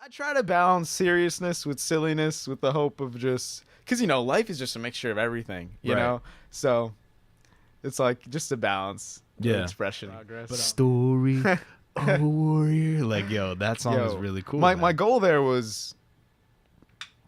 I try to balance seriousness with silliness with the hope of just because life is just a mixture of everything, Right. So it's like just a balance of Yeah. expression. Progress. Story of a warrior. Like, yo, that song is really cool. My goal there was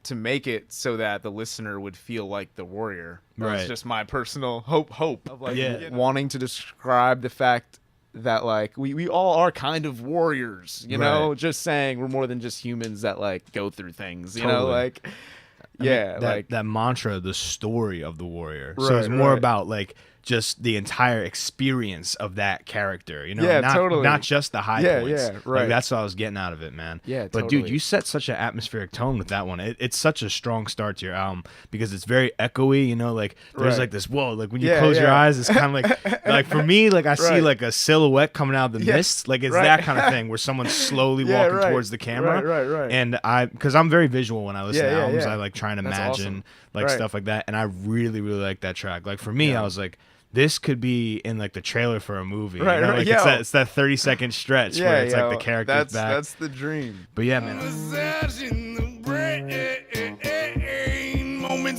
to make it so that the listener would feel like the warrior. That was Right. just my personal hope of like Yeah. wanting to describe the fact that like we all are kind of warriors, Right. just saying we're more than just humans that like go through things, Totally. like that mantra, the story of the warrior. So it's Right, more right. about like just the entire experience of that character, Yeah, not, totally. not just the high Yeah, points. yeah, right. Like, that's what I was getting out of it, man. Yeah, But totally. dude, you set such an atmospheric tone with that one. It's such a strong start to your album because it's very echoey, like there's Right. like this, whoa, like when you Yeah, close your yeah. eyes, it's kind of like for me, like I see Right. like a silhouette coming out of the Yeah, mist. Like it's right. that kind of thing where someone's slowly Yeah, walking right. towards the camera. Right. And because I'm very visual when I listen Yeah, to yeah, albums, yeah. I like try and That's imagine awesome. like Right. stuff like that, and I really like that track. Like for me, Yeah. I was like, this could be in like the trailer for a movie. Right, right, Like yo. it's that 30-second stretch where it's like the character's back. That's the dream. But yeah, man.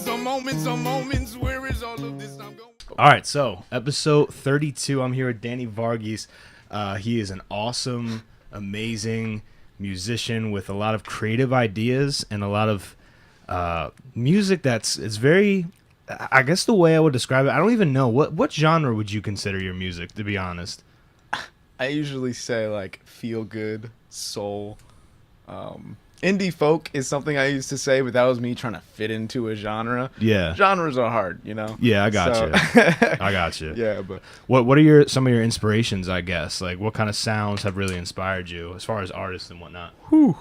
Moments, where is all of this I'm going? All right, so episode 32. I'm here with Danny Varughese. He is an awesome, amazing musician with a lot of creative ideas and a lot of music it's very. I guess the way I would describe it, I don't even know what genre would you consider your music, to be honest. I usually say like feel good, soul. Indie folk is something I used to say, but that was me trying to fit into a genre. Yeah. Genres are hard, Yeah, I got So- you. I got you. Yeah, but What are some of your inspirations, I guess? Like, what kind of sounds have really inspired you as far as artists and whatnot? it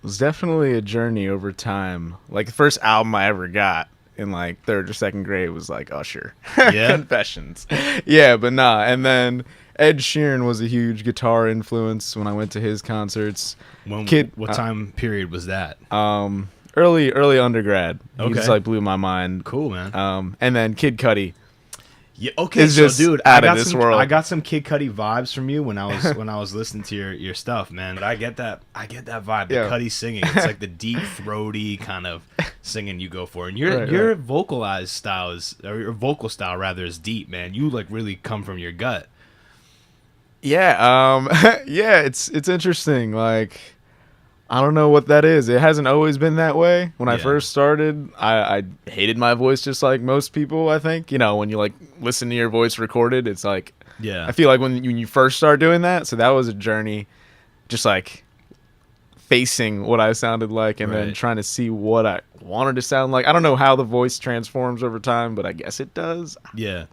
was definitely a journey over time. Like the first album I ever got in like third or second grade was like Usher. Yeah? Confessions. Yeah, but nah. And then Ed Sheeran was a huge guitar influence when I went to his concerts. What time period was that? Early undergrad. He Okay. just like blew my mind. Cool, man. And then Kid Cudi. Yeah, okay, It's so just dude, out I of got this some, world. I got some Kid Cudi vibes from you when I was listening to your stuff, man. But I get that vibe. The Yeah. Cudi singing, it's like the deep, throaty kind of singing you go for, and your Right, your right. vocalized style or your vocal style rather is deep, man. You like really come from your gut. Yeah, yeah, it's interesting. Like, I don't know what that is. It hasn't always been that way. When I Yeah. first started, I hated my voice just like most people, I think. When you like listen to your voice recorded, it's like Yeah, I feel like when you first start doing that, so that was a journey just like facing what I sounded like and then Right. trying to see what I wanted to sound like. I don't know how the voice transforms over time, but I guess it does. yeah.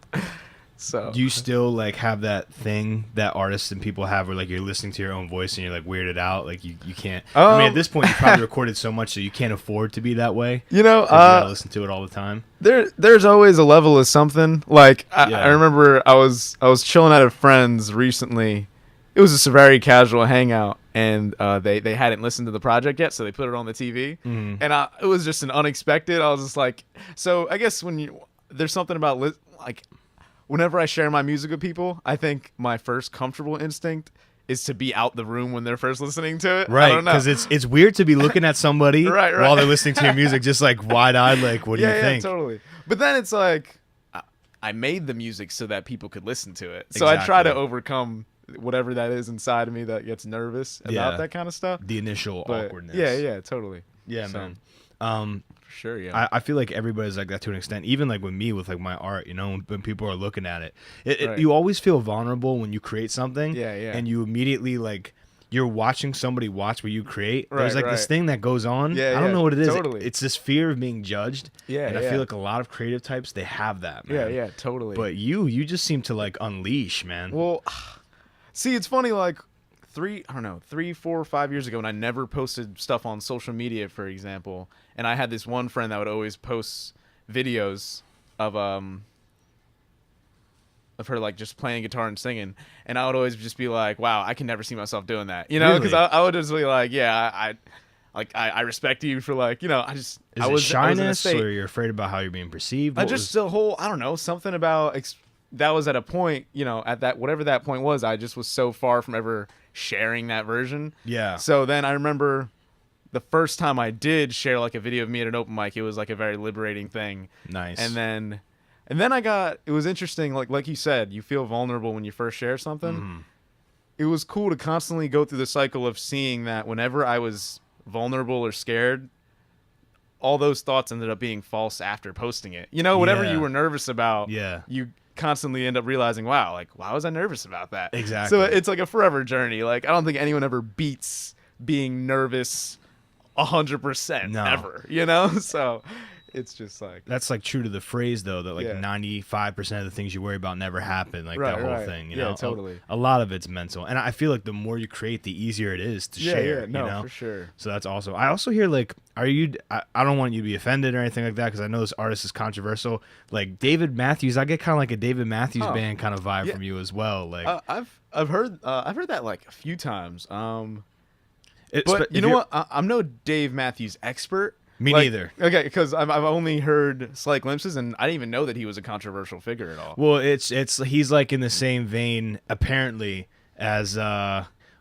So Do you still like have that thing that artists and people have where like you're listening to your own voice and you're like weirded out, like you can't? I mean, at this point you probably recorded so much so you can't afford to be that way. 'Cause you gotta listen to it all the time. there's always a level of something. Like Yeah. I remember I was chilling at a friend's recently. It was a very casual hangout, and they hadn't listened to the project yet, so they put it on the TV, Mhm. and it was just an unexpected. I was just like, so I guess there's something about like whenever I share my music with people, I think my first comfortable instinct is to be out the room when they're first listening to it. I Right, don't know. because it's weird to be looking at somebody Right. while they're listening to your music, just like wide eyed, like, what do you think? Yeah, totally. But then it's like I made the music so that people could listen to it. So I try to Exactly. overcome whatever that is inside of me that gets nervous about Yeah. that kind of stuff. The initial But awkwardness. yeah, totally. Yeah, So, man. for sure, yeah. I feel like everybody's like that to an extent. Even like with me, with like my art, when people are looking at it, Right. you always feel vulnerable when you create something. Yeah, yeah. And you immediately like you're watching somebody watch what you create. There's Right, like this right. thing that goes on. Yeah, I don't yeah, know what it is. totally. It's this fear of being judged. Yeah, And I yeah. feel like a lot of creative types they have that. Man. Yeah, totally. But you just seem to like unleash, man. Well, see, it's funny, like 3, 4 or 5 years ago when I never posted stuff on social media, for example, and I had this one friend that would always post videos of her like just playing guitar and singing, and I would always just be like, wow, I can never see myself doing that, because Really? I would just be like, yeah, I respect you for like, I just Is I it was I was in a shyness state. or you're afraid about how you're being perceived? I What just was- the whole I don't know, something about that was at a point, at that whatever that point was, I just was so far from ever sharing that version. Yeah. So then I remember the first time I did share like a video of me at an open mic, it was like a very liberating thing. Nice. And then it was interesting, like you said, you feel vulnerable when you first share something. It was cool to constantly go through the cycle of seeing that whenever I was vulnerable or scared, all those thoughts ended up being false after posting it. You know, whatever you were nervous about, you constantly end up realizing, wow, like, why was I nervous about that? Exactly. So it's like a forever journey. Like, I don't think anyone ever beats being nervous 100% ever, you know? So it's just like, that's like true to the phrase though, that like 95% of the things you worry about never happen, like that whole thing, you know. Totally. A lot of it's mental, and I feel like the more you create, the easier it is to share. No, you know? for sure. So that's awesome. I also hear like, I don't want you to be offended or anything like that, because I know this artist is controversial, like David Matthews. I get kind of like a David Matthews Band kind of vibe from you as well. Like I've heard that like a few times. But you know what, I'm no Dave Matthews expert. Me neither. Okay, because I've only heard slight glimpses, and I didn't even know that he was a controversial figure at all. Well, he's like in the same vein apparently as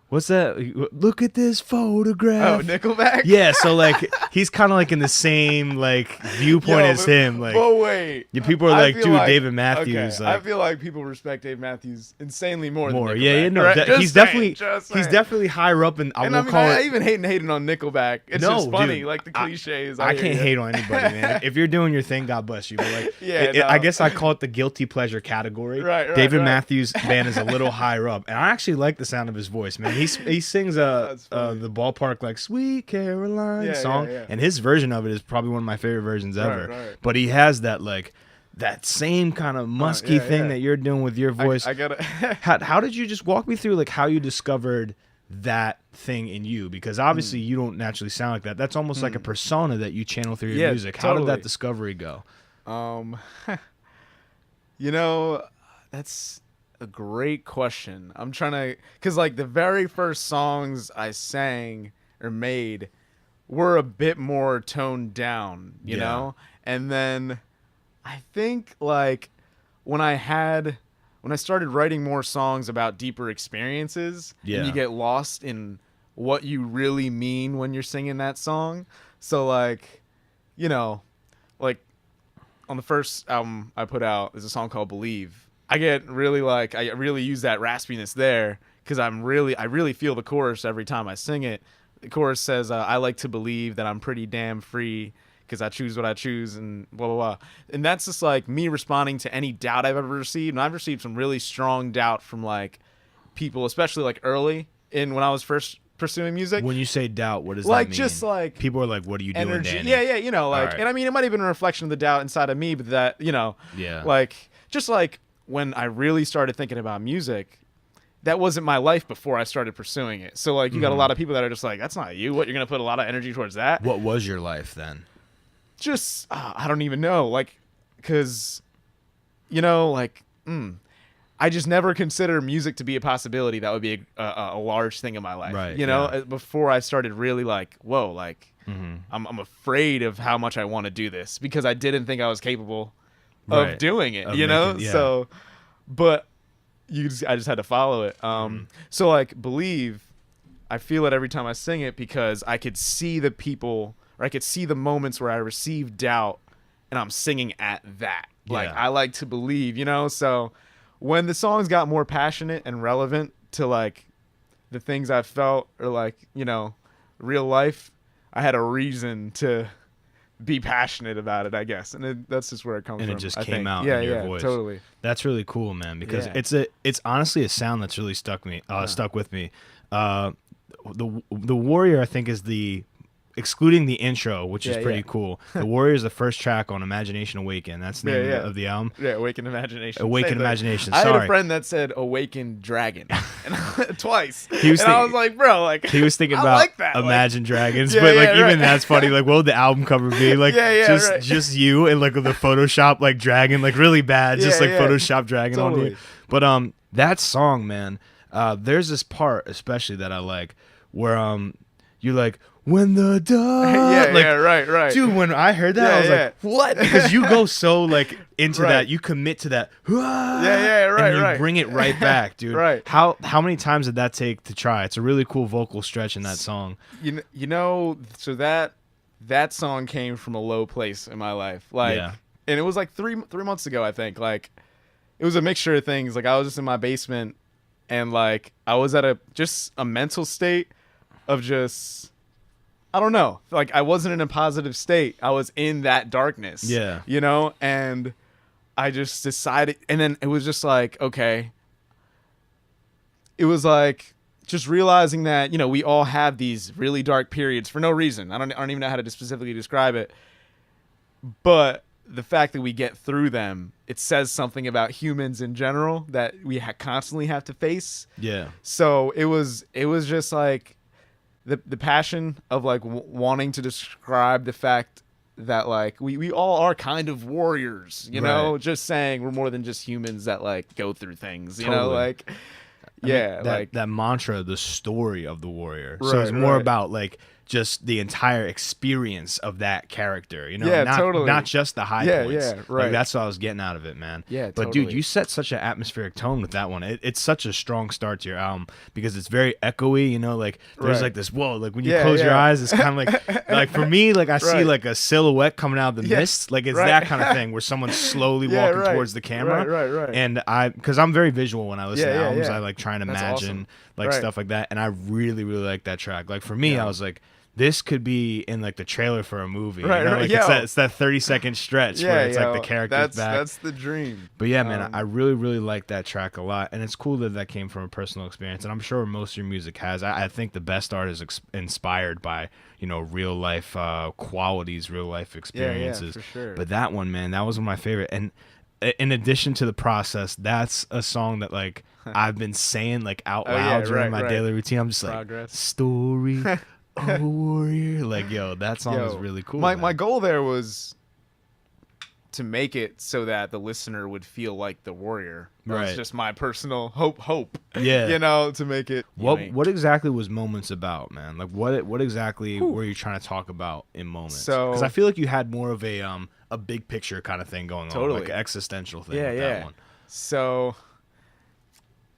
what's that? Look at this photograph. Oh, Nickelback? Yeah, so like he's kind of like in the same like viewpoint as him. Like, but wait, people are like, dude, David Matthews. Okay, like, I feel like people respect Dave Matthews insanely more than Nickelback. Yeah, no, right? he's definitely higher up, and I will call it. I even hating on Nickelback. It's just funny, like the cliches. I can't hate on anybody, man. If you're doing your thing, God bless you. But like, no. I guess I call it the guilty pleasure category. Right. David Matthews' band is a little higher up, and I actually like the sound of his voice, man. He sings the Ballpark like Sweet Caroline song, and his version of it is probably one of my favorite versions ever. Right. But he has that like that same kind of musky thing that you're doing with your voice. I gotta. How did you just walk me through like how you discovered that thing in you? Because obviously you don't naturally sound like that. That's almost like a persona that you channel through your music. How did that discovery go? You know, that's a great question. I'm trying to, because like the very first songs I sang or made were a bit more toned down, you know? And then I think like when I started writing more songs about deeper experiences, and you get lost in what you really mean when you're singing that song. So like, you know, like on the first album I put out, there's a song called Believe. I really use that raspiness there because I really feel the chorus every time I sing it. The chorus says, I like to believe that I'm pretty damn free because I choose what I choose and blah, blah, blah. And that's just like me responding to any doubt I've ever received. And I've received some really strong doubt from like people, especially like early when I was first pursuing music. When you say doubt, what does like that mean? Just like people are like, what are you doing, Danny? Yeah, you know, like, right. And I mean, it might have been a reflection of the doubt inside of me, but that, you know, like, just like when I really started thinking about music, that wasn't my life before I started pursuing it. So like, you got a lot of people that are just like, that's not you. What, you're going to put a lot of energy towards that? What was your life then? Just, I don't even know. Like, cause you know, like, I just never consider music to be a possibility. That would be a large thing in my life, right? You know, before I started really like, whoa, like I'm afraid of how much I want to do this because I didn't think I was capable of doing it, you know? So, but I just had to follow it. So like Believe, I feel it every time I sing it because I could see the people, or I could see the moments where I received doubt and I'm singing at that. Like, I like to believe, you know? So when the songs got more passionate and relevant to like the things I felt or like, you know, real life, I had a reason to be passionate about it, I guess. And that's just where it comes from. And it just came out in your voice. Totally. That's really cool, man, because it's honestly a sound that's really stuck with me. The Warrior, I think, is excluding the intro, which is pretty cool. The Warrior is the first track on Imagination Awaken. That's the name of the album. Yeah, Awaken Imagination. Awaken Imagination. I Sorry. had a friend that said Awaken Dragon twice. I was like, bro, like he was thinking about like that. Imagine Dragons, but like even that's funny. Like, what would the album cover be? Like, just you and like the Photoshop like dragon, like really bad, just like Photoshop dragon on you. But that song, man, there's this part especially that I like where you're like, when the dust. Right. Dude, when I heard that, I was like, what? Because you go so like into Right. that, you commit to that. Right, and you bring it right back, dude. Right. How many times did that take to try? It's a really cool vocal stretch in that song. You know, so that song came from a low place in my life. Like, Yeah. and it was like three months ago, I think. Like, it was a mixture of things. Like, I was just in my basement, and like I was at just a mental state of just, I don't know. Like, I wasn't in a positive state. I was in that darkness. Yeah. You know, and I just decided, and then it was just like, okay. It was like just realizing that, you know, we all have these really dark periods for no reason. I don't even know how to specifically describe it. But the fact that we get through them, it says something about humans in general that we constantly have to face. Yeah. So it was just like the passion of like wanting to describe the fact that like we all are kind of warriors, you know, Right. just saying we're more than just humans that like go through things, you know, Totally. like, I mean, yeah, like that mantra, the story of the warrior. So Right, it's more right. about like just the entire experience of that character, you know, Yeah, not, totally. not just the high Yeah, points. yeah, Like, right. that's what I was getting out of it, man. Yeah, but dude, totally. you set such an atmospheric tone with that one. It's such a strong start to your album because it's very echoey, you know, like there's Right. like this, whoa, like when you Yeah, close your yeah. eyes, it's kind of like for me, like I see Right. like a silhouette coming out of the Yeah, mist. Like it's right. that kind of thing where someone's slowly Yeah, walking right. towards the camera. Right. And because I'm very visual when I listen Yeah, to yeah, albums, yeah. I like try and That's imagine awesome. like Right. stuff like that, and I really like that track. Like for me, Yeah. I was like, this could be in like the trailer for a movie. Right, you know? right, Like yo. it's that 30-second stretch where it's like the character's back. That's the dream. But yeah, man, I really like that track a lot, and it's cool that came from a personal experience, and I'm sure most of your music has. I think the best art is inspired by, you know, real life qualities, real life experiences. for sure. But that one, man, that was one of my favorite. And in addition to the process, that's a song that like I've been saying like out Oh, yeah, loud during my right. daily routine. I'm just like, Progress. story of a warrior. Like, yo, that song is really cool. My man. goal there was to make it so that the listener would feel like the warrior. That was Right. just my personal hope. Yeah. You know, to make it. What exactly was Moments about, man? Like what exactly were you trying to talk about in Moments? So- because I feel like you had more of a big picture kind of thing going on, Totally. like an existential thing. Yeah, with yeah. That one. So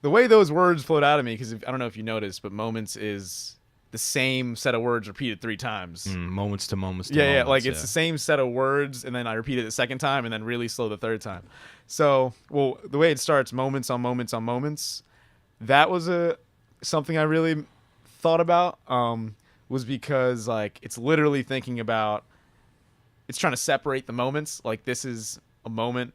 the way those words flowed out of me, because I don't know if you noticed, but moments is the same set of words repeated 3 times. Moments to moments. To Yeah, moments, like it's the same set of words, and then I repeat it the second time, and then really slow the third time. So, well, the way it starts, moments on moments on moments, that was something I really thought about. Was because like it's literally thinking about, it's trying to separate the moments. Like this is a moment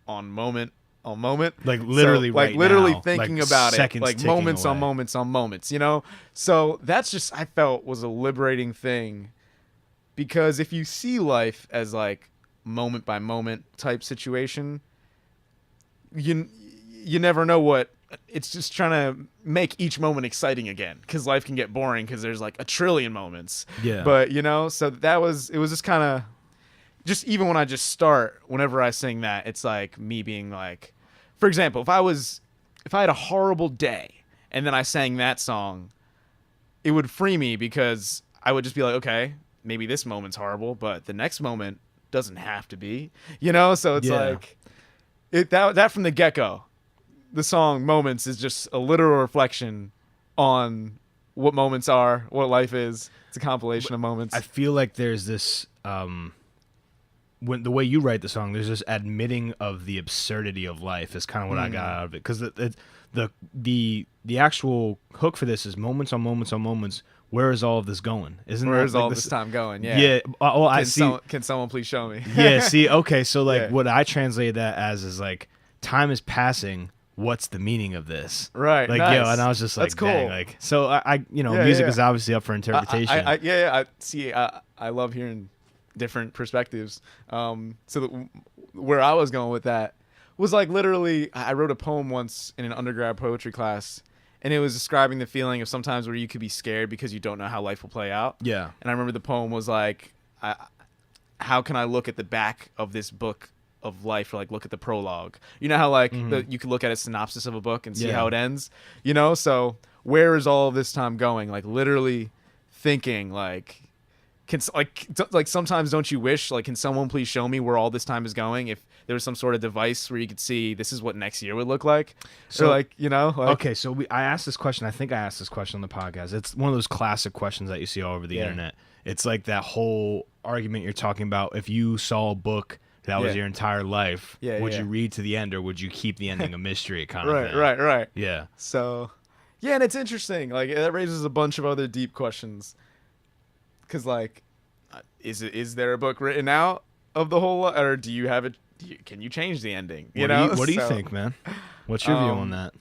on moment on moment. Like literally, so, like right literally now, thinking like about it, seconds like ticking moments on away. moments on moments. You know, so that's just I felt was a liberating thing, because if you see life as like moment by moment type situation, you never know what. It's just trying to make each moment exciting again, because life can get boring because there's like a trillion moments. Yeah. But you know, so it was just kind of, just even when I just start, whenever I sing that, it's like me being like, for example, if I had a horrible day and then I sang that song, it would free me, because I would just be like, okay, maybe this moment's horrible, but the next moment doesn't have to be, you know? So it's Yeah. like that from the get-go. The song Moments is just a literal reflection on what moments are, what life is. It's a compilation of moments. I feel like there's this when the way you write the song, there's this admitting of the absurdity of life is kind of what I got out of it, because the actual hook for this is moments on moments on moments. Where is all of this going? Isn't Where that is like all this this time going? Yeah. Yeah. Oh, I see. Can someone please show me? Yeah. See. Okay. So like, Yeah. what I translate that as is like, time is passing. What's the meaning of this? Right. Like, nice. yo, and I was just like, That's cool. dang, like, so I you know, Yeah, music yeah. is obviously up for interpretation. I see. I love hearing different perspectives. Where I was going with that was like literally, I wrote a poem once in an undergrad poetry class, and it was describing the feeling of sometimes where you could be scared because you don't know how life will play out. Yeah. And I remember the poem was like, how can I look at the back of this book of life, or like look at the prologue? You know how like you could look at a synopsis of a book and see Yeah. how it ends, you know? So where is all this time going? Like literally thinking like, sometimes don't you wish like, can someone please show me where all this time is going? If there was some sort of device where you could see this is what next year would look like. So like, okay, so I asked this question. I think I asked this question on the podcast. It's one of those classic questions that you see all over the internet. It's like that whole argument you're talking about. If you saw a book that was your entire life, would you read to the end, or would you keep the ending a mystery kind of thing? Right. Yeah. So, yeah, and it's interesting. Like, that raises a bunch of other deep questions. Because, like, is there a book written out of the whole, or do you have it? Can you change the ending? What do you think, man? What's your view on that?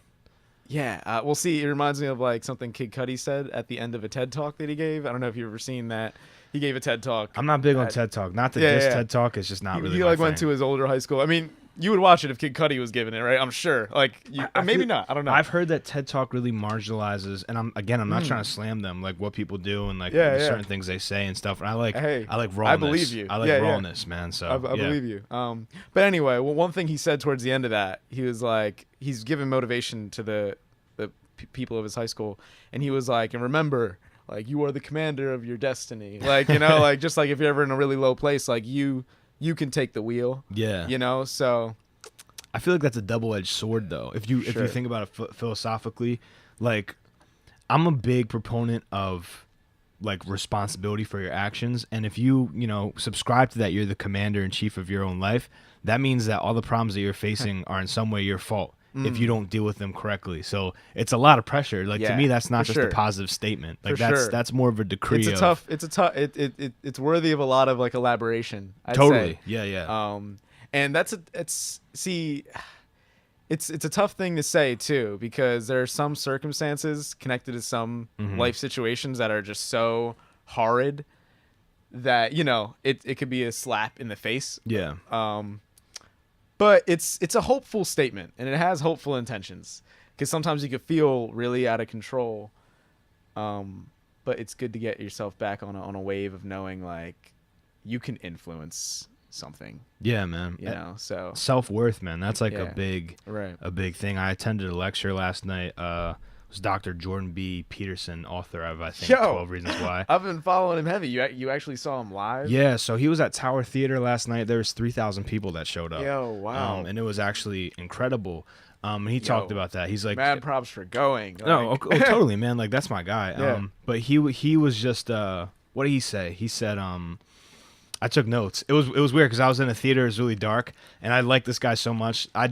Yeah, we'll see. It reminds me of like something Kid Cudi said at the end of a TED Talk that he gave. I don't know if you've ever seen that. He gave a TED Talk. I'm not big on TED Talk. Not that this TED Talk is just not really. He my like went thing. to his older high school. I mean, you would watch it if Kid Cudi was giving it, right? I'm sure. Like, maybe not. I don't know. I've heard that TED Talk really marginalizes, and I'm not trying to slam them, like what people do and like certain things they say and stuff. And I like rawness. I believe you. I like rawness, man. So I believe you. But anyway, one thing he said towards the end of that, he was like, he's giving motivation to the people of his high school, and he was like, and remember, like, you are the commander of your destiny. Like, like, just like if you're ever in a really low place, like you can take the wheel. Yeah. So I feel like that's a double-edged sword, though. If you think about it philosophically, like, I'm a big proponent of like responsibility for your actions, and if you subscribe to that, you're the commander in chief of your own life. That means that all the problems that you're facing are in some way your fault if you don't deal with them correctly. So it's a lot of pressure. Like, to me, that's not just a positive statement. Like, that's more of a decree. It's worthy of a lot of like elaboration. I'd totally. Say. Yeah. And it's a tough thing to say too, because there are some circumstances connected to some life situations that are just so horrid that it could be a slap in the face. Yeah. But it's a hopeful statement, and it has hopeful intentions, because sometimes you could feel really out of control. But it's good to get yourself back on a wave of knowing like you can influence something. Yeah, man. So SelfWorth, man. That's like a big thing. I attended a lecture last night. It was Dr. Jordan B. Peterson, author of, I think, 12 Reasons Why. I've been following him heavy. You actually saw him live? Yeah, so he was at Tower Theater last night. There was 3,000 people that showed up. Yo, wow. And it was actually incredible. And he talked about that. He's like, mad props for going. No, totally, man. Like, that's my guy. Yeah. But he was just, what did he say? He said, I took notes. It was weird because I was in a theater. It was really dark, and I liked this guy so much. I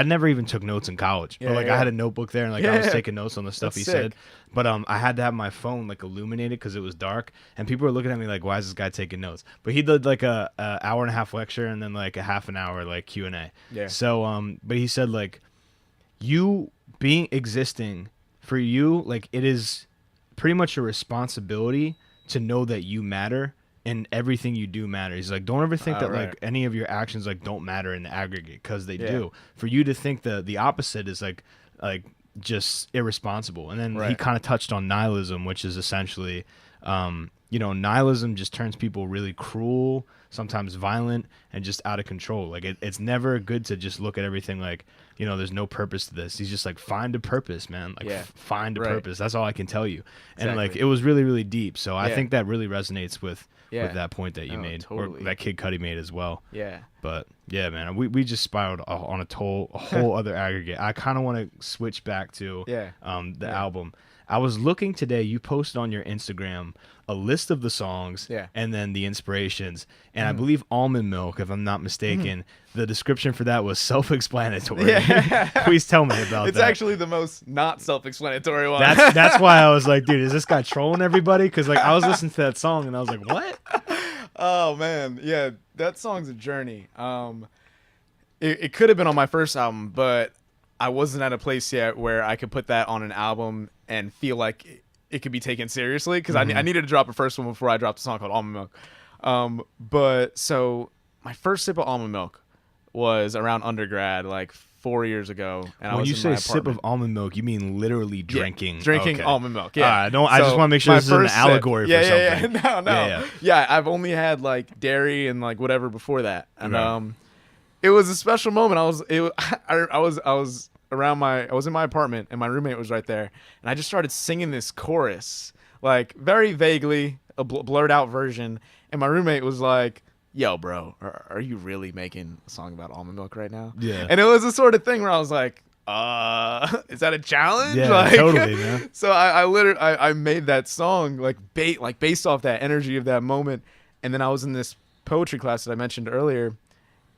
never even took notes in college. But I had a notebook there, and like I was taking notes on the stuff he said. But I had to have my phone like illuminated because it was dark, and people were looking at me like, "Why is this guy taking notes?" But he did like a hour and a half lecture and then like a half an hour like Q&A. Yeah. So but he said like, you existing for you, like, it is pretty much a responsibility to know that you matter. And everything you do matters. He's like, don't ever think that like any of your actions like don't matter in the aggregate, because they do. For you to think the opposite is like just irresponsible. And then he kind of touched on nihilism, which is essentially, nihilism just turns people really cruel, sometimes violent, and just out of control. Like it's never good to just look at everything like, there's no purpose to this. He's just like, find a purpose, man. Like find a purpose. That's all I can tell you. Exactly. And like it was really, really deep. So I think that really resonates with that point that you made, totally. or that Kid Cudi made as well. Yeah. But yeah, man, we just spiraled on a whole other aggregate. I kind of want to switch back to the album. I was looking today. You posted on your Instagram a list of the songs and then the inspirations. And I believe Almond Milk, if I'm not mistaken, the description for that was self-explanatory. Yeah. Please tell me about it's that. It's actually the most not self-explanatory one. That's why I was like, dude, is this guy trolling everybody? Because like I was listening to that song and I was like, what? Oh, man. Yeah, that song's a journey. It could have been on my first album, but I wasn't at a place yet where I could put that on an album and feel like it could be taken seriously, because I needed to drop a first one before I dropped a song called Almond Milk. But so my first sip of Almond Milk was around undergrad, like 4 years ago. And when I was you in say my sip of almond milk, you mean literally drinking? Yeah, drinking almond milk. Yeah. I just want to make sure this isn't an allegory for something. No. Yeah, I've only had like dairy and like whatever before that, and it was a special moment. I was in my apartment and my roommate was right there, and I just started singing this chorus like very vaguely a blurred out version. And my roommate was like, yo, bro, are you really making a song about almond milk right now? Yeah. And it was the sort of thing where I was like, is that a challenge? Yeah, like, totally, man. So I literally I made that song like based off that energy of that moment. And then I was in this poetry class that I mentioned earlier,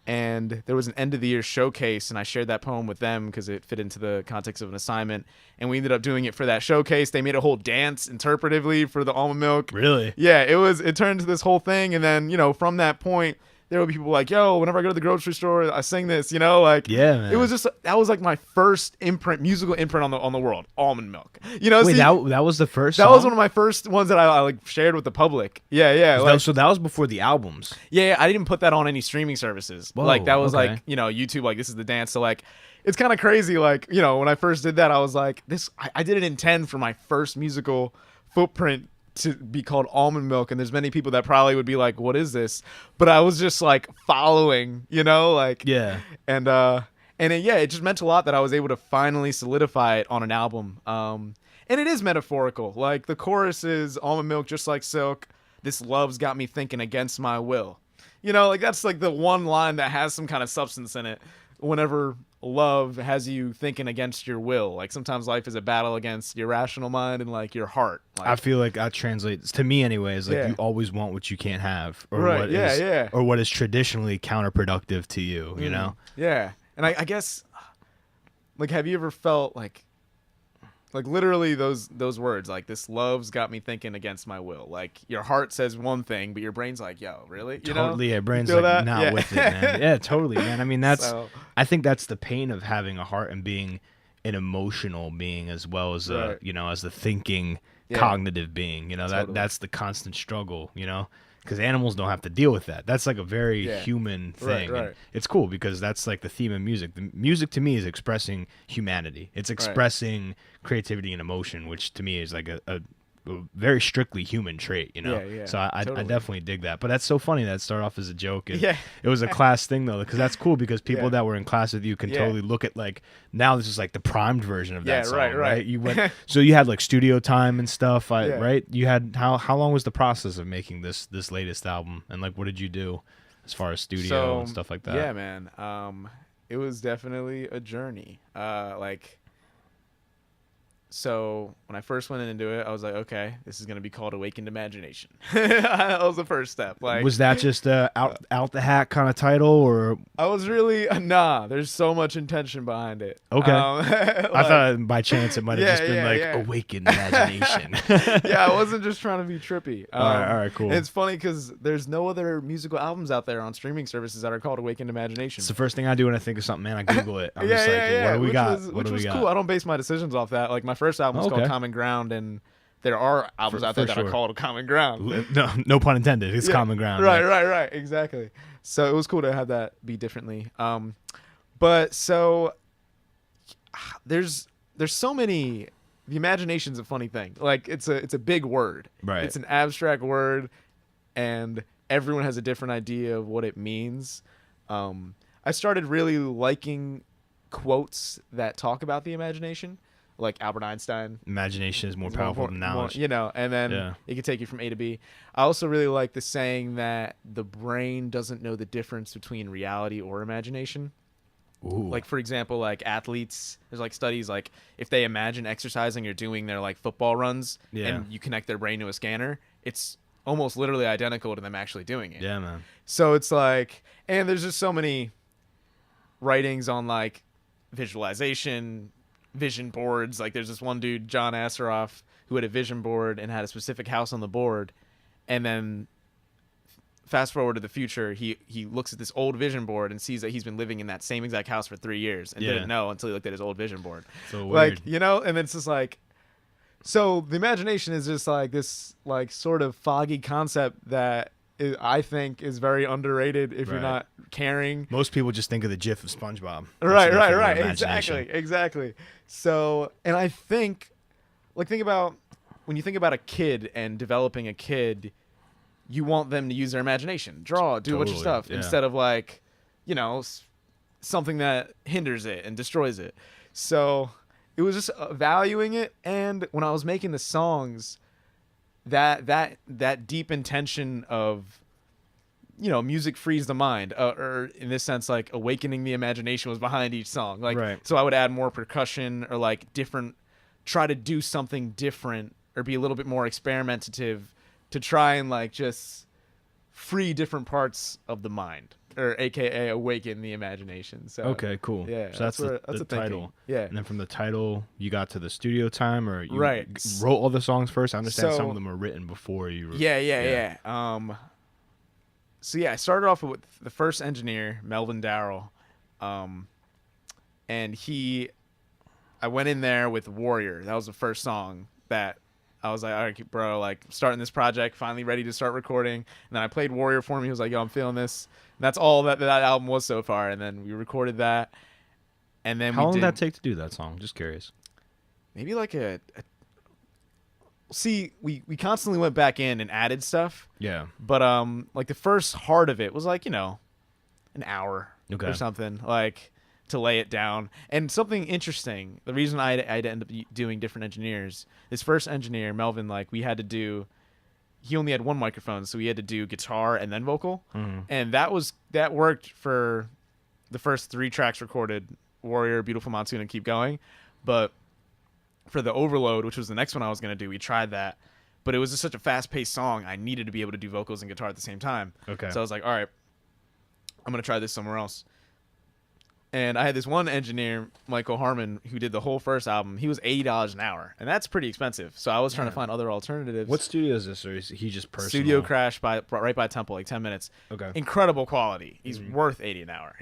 and there was an end of the year showcase, and I shared that poem with them because it fit into the context of an assignment, and we ended up doing it for that showcase. They made a whole dance interpretively for the almond milk. Really? Yeah, it turned into this whole thing, and then from that point there would be people like, yo, whenever I go to the grocery store, I sing this, like, yeah, man. It was just, that was like my first musical imprint on the world, almond milk. Wait, that was the first that song? was one of my first ones that I like shared with the public. Yeah. So that was before the albums. Yeah, I didn't put that on any streaming services. Whoa, like that was okay. like, YouTube, like this is the dance. So like, it's kind of crazy. Like, when I first did that, I was like, I didn't intend for my first musical footprint to be called Almond Milk, and there's many people that probably would be like, what is this? But I was just like following, like, Yeah. And it just meant a lot that I was able to finally solidify it on an album. And it is metaphorical. Like the chorus is almond milk just like silk, this love's got me thinking against my will. Like that's like the one line that has some kind of substance in it. Whenever love has you thinking against your will, like sometimes life is a battle against your rational mind and like your heart. Like, I feel like that translates to me anyways, like Yeah. you always want what you can't have, or Right, what yeah, is yeah. or what is traditionally counterproductive to you, you know? Yeah. And I guess, like, have you ever felt like literally those words, like this love's got me thinking against my will. Like your heart says one thing, but your brain's like, yo, really? Totally, yeah, brain's feel like that? not Yeah. with it, man. Yeah, totally, man. I mean, So- I think that's the pain of having a heart and being an emotional being as well as Right. as the thinking, Yeah. cognitive being. Totally. That's the constant struggle, because animals don't have to deal with that. That's like a very Yeah. human thing. Right. And it's cool because that's like the theme of music. The music to me is expressing humanity. It's expressing creativity and emotion, which to me is like a very strictly human trait, Yeah, So I totally. definitely dig that. But that's so funny that it started off as a joke. And Yeah. it was a class thing though, because that's cool because people Yeah. that were in class with you can Yeah. totally look at like, now this is like the primed version of that Yeah, song, right. You went, so you had like studio time and stuff, Yeah. right? You had how long was the process of making this latest album, and like what did you do as far as studio and stuff like that? Yeah, man. It was definitely a journey. So when I first went into it, I was like, okay, this is gonna be called Awakened Imagination. That was the first step. Like, Was that just a out the hat kind of title, or I was really there's so much intention behind it. Okay. I like- thought by chance it might have Yeah, just been yeah, like yeah. Awakened Imagination. Yeah, I wasn't just trying to be trippy. All right, cool. and it's funny because there's no other musical albums out there on streaming services that are called Awakened Imagination. It's the first thing I do when I think of something, man. I Google it. I'm just like, what do we which got? Was, What which do we was got? cool. I don't base my decisions off that. Like my first album was Okay. called Common Ground, and there are albums out there for that are sure. called Common Ground. No pun intended. It's Yeah, common ground. Right. Exactly. So it was cool to have that be differently. But so there's so many. The imagination's a funny thing. Like it's a big word. Right. It's an abstract word, and everyone has a different idea of what it means. I started really liking quotes that talk about the imagination, like Albert Einstein. Imagination is more powerful than knowledge. And then Yeah. it can take you from A to B. I also really like the saying that the brain doesn't know the difference between reality or imagination. Ooh. Like, for example, like athletes, there's like studies, like if they imagine exercising or doing their like football runs, Yeah. and you connect their brain to a scanner, it's almost literally identical to them actually doing it. Yeah, man. So it's like, and there's just so many writings on like visualization, vision boards. Like there's this one dude, John Asseroff, who had a vision board and had a specific house on the board, and then fast forward to the future, he looks at this old vision board and sees that he's been living in that same exact house for 3 years and Yeah. didn't know until he looked at his old vision board. So Like, weird. and it's just like, so the imagination is just like this like sort of foggy concept that I think is very underrated if you're Right. not caring. Most people just think of the GIF of SpongeBob. That's Right. their form of imagination. Exactly. So, and I think, like, think about when you think about a kid and developing a kid, you want them to use their imagination, draw, do a bunch of Totally, stuff, yeah. instead of like, something that hinders it and destroys it. So it was just valuing it. And when I was making the songs, that deep intention of, music frees the mind, or in this sense, like awakening the imagination was behind each song. Like, Right. so I would add more percussion or like try to do something different or be a little bit more experimentative to try and like just free different parts of the mind, or AKA awaken the imagination. So Okay, cool. Yeah, so that's the thinking. title. Yeah. And then from the title, you got to the studio time, or you Right. wrote all the songs first? I understand some So- of them were written before you. Yeah. So I started off with the first engineer, Melvin Darrell, and I went in there with Warrior. That was the first song that I was like, all right, bro, like starting this project, finally ready to start recording. And then I played Warrior for him. He was like, yo, I'm feeling this. And that's all that album was so far. And then we recorded that. And then How long did that take to do that song? Just curious. maybe like see, we constantly went back in and added stuff. Yeah. But like the first heart of it was like, an hour Okay. or something, like to lay it down. And something interesting, the reason I'd end up doing different engineers, this first engineer, Melvin, like he only had one microphone, so he had to do guitar and then vocal. Mhm. And that worked for the first 3 tracks recorded, Warrior, Beautiful Monsoon, and Keep Going. But for the Overload, which was the next one I was going to do, we tried that. But it was just such a fast-paced song, I needed to be able to do vocals and guitar at the same time. Okay. So I was like, all right, I'm going to try this somewhere else. And I had this one engineer, Michael Harmon, who did the whole first album. He was $80 an hour, and that's pretty expensive. So I was trying to find other alternatives. What studio is this, or is he just personal? Studio Crash right by Temple, like 10 minutes. Okay. Incredible quality. He's worth $80 an hour,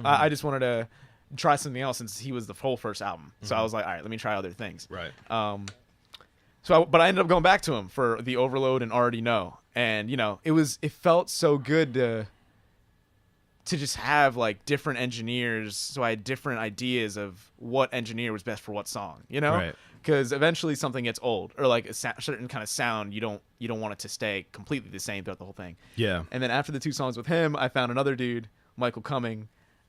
I just wanted to try something else since he was the whole first album. So I was like, all right, let me try other things. Right. But I ended up going back to him for the Overload and Already Know. And, it felt so good to just have like different engineers, so I had different ideas of what engineer was best for what song, Right. Because eventually something gets old, or like a certain kind of sound, you don't want it to stay completely the same throughout the whole thing. Yeah. And then after the 2 songs with him, I found another dude, Michael Cumming,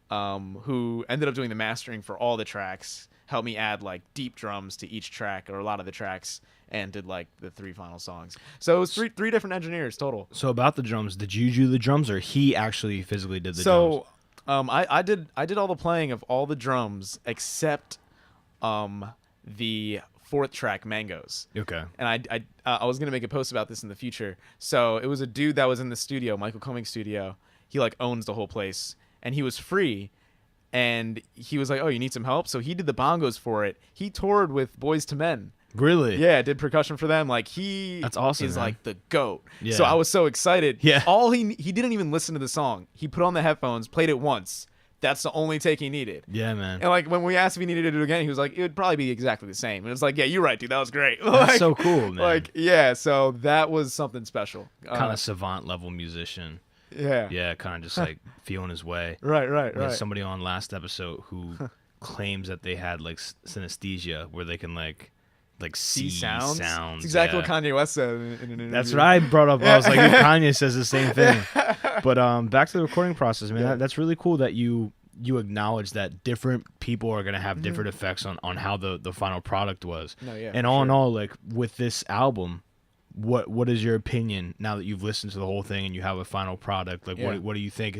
who ended up doing the mastering for all the tracks, helped me add like deep drums to each track, or a lot of the tracks, and did like the 3 final songs. So it was three different engineers total. So about the drums, did you do the drums, or he actually physically did the drums? So I did all the playing of all the drums except the 4th track, Mangoes. Okay. And I was gonna make a post about this in the future. So it was a dude that was in the studio, Michael Cummings' studio. He like owns the whole place, and he was free. And he was like, "Oh, you need some help?" So he did the bongos for it. He toured with Boys to Men. Really? Yeah, did percussion for them. Like That's awesome, is man. like the GOAT. Yeah. So I was so excited. Yeah. All he didn't even listen to the song. He put on the headphones, played it once. That's the only take he needed. Yeah, man. And like when we asked if he needed to do it again, he was like, it would probably be exactly the same. And it's like, yeah, you're right, dude. That was great. That's Like, so cool, man. Like, yeah. So that was something special. Kind of savant level musician. Yeah. Yeah, kind of just like feeling his way. Right. We had somebody on last episode who claims that they had like synesthesia, where they can like see sounds. It's exactly yeah. what Kanye West said in an interview. That's what I brought up. I was like, Kanye says the same thing. But back to the recording process, man. Yeah. That's really cool that you acknowledge that different people are gonna have different effects on how the final product was. No, yeah, And for all in sure. all, like with this album, what is your opinion now that you've listened to the whole thing and you have a final product? Like, Yeah. what do you think?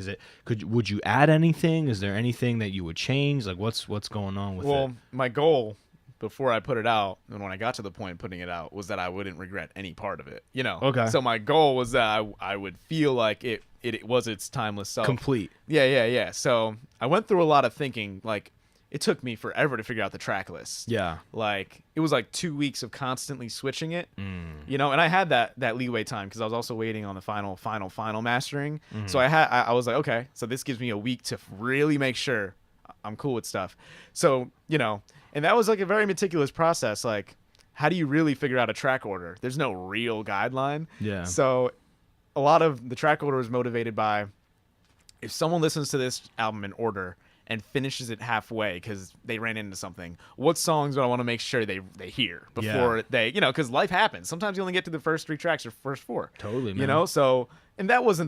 Would you add anything? Is there anything that you would change? Like, what's going on with it? Well, my goal before I put it out, and when I got to the point of putting it out, was that I wouldn't regret any part of it. Okay. So my goal was that I would feel like it was its timeless self. Complete. Yeah. So I went through a lot of thinking. Like, it took me forever to figure out the track list. Yeah. Like, it was like 2 weeks of constantly switching it. Mm. And I had that leeway time because I was also waiting on the final mastering. Mm-hmm. So I was like, okay, so this gives me a week to really make sure I'm cool with stuff. So, and that was like a very meticulous process. Like, how do you really figure out a track order? There's no real guideline. Yeah. So a lot of the track order is motivated by, if someone listens to this album in order and finishes it halfway because they ran into something, what songs do I want to make sure they hear before they, because life happens. Sometimes you only get to the first 3 tracks or first 4. Totally, man. So, and that was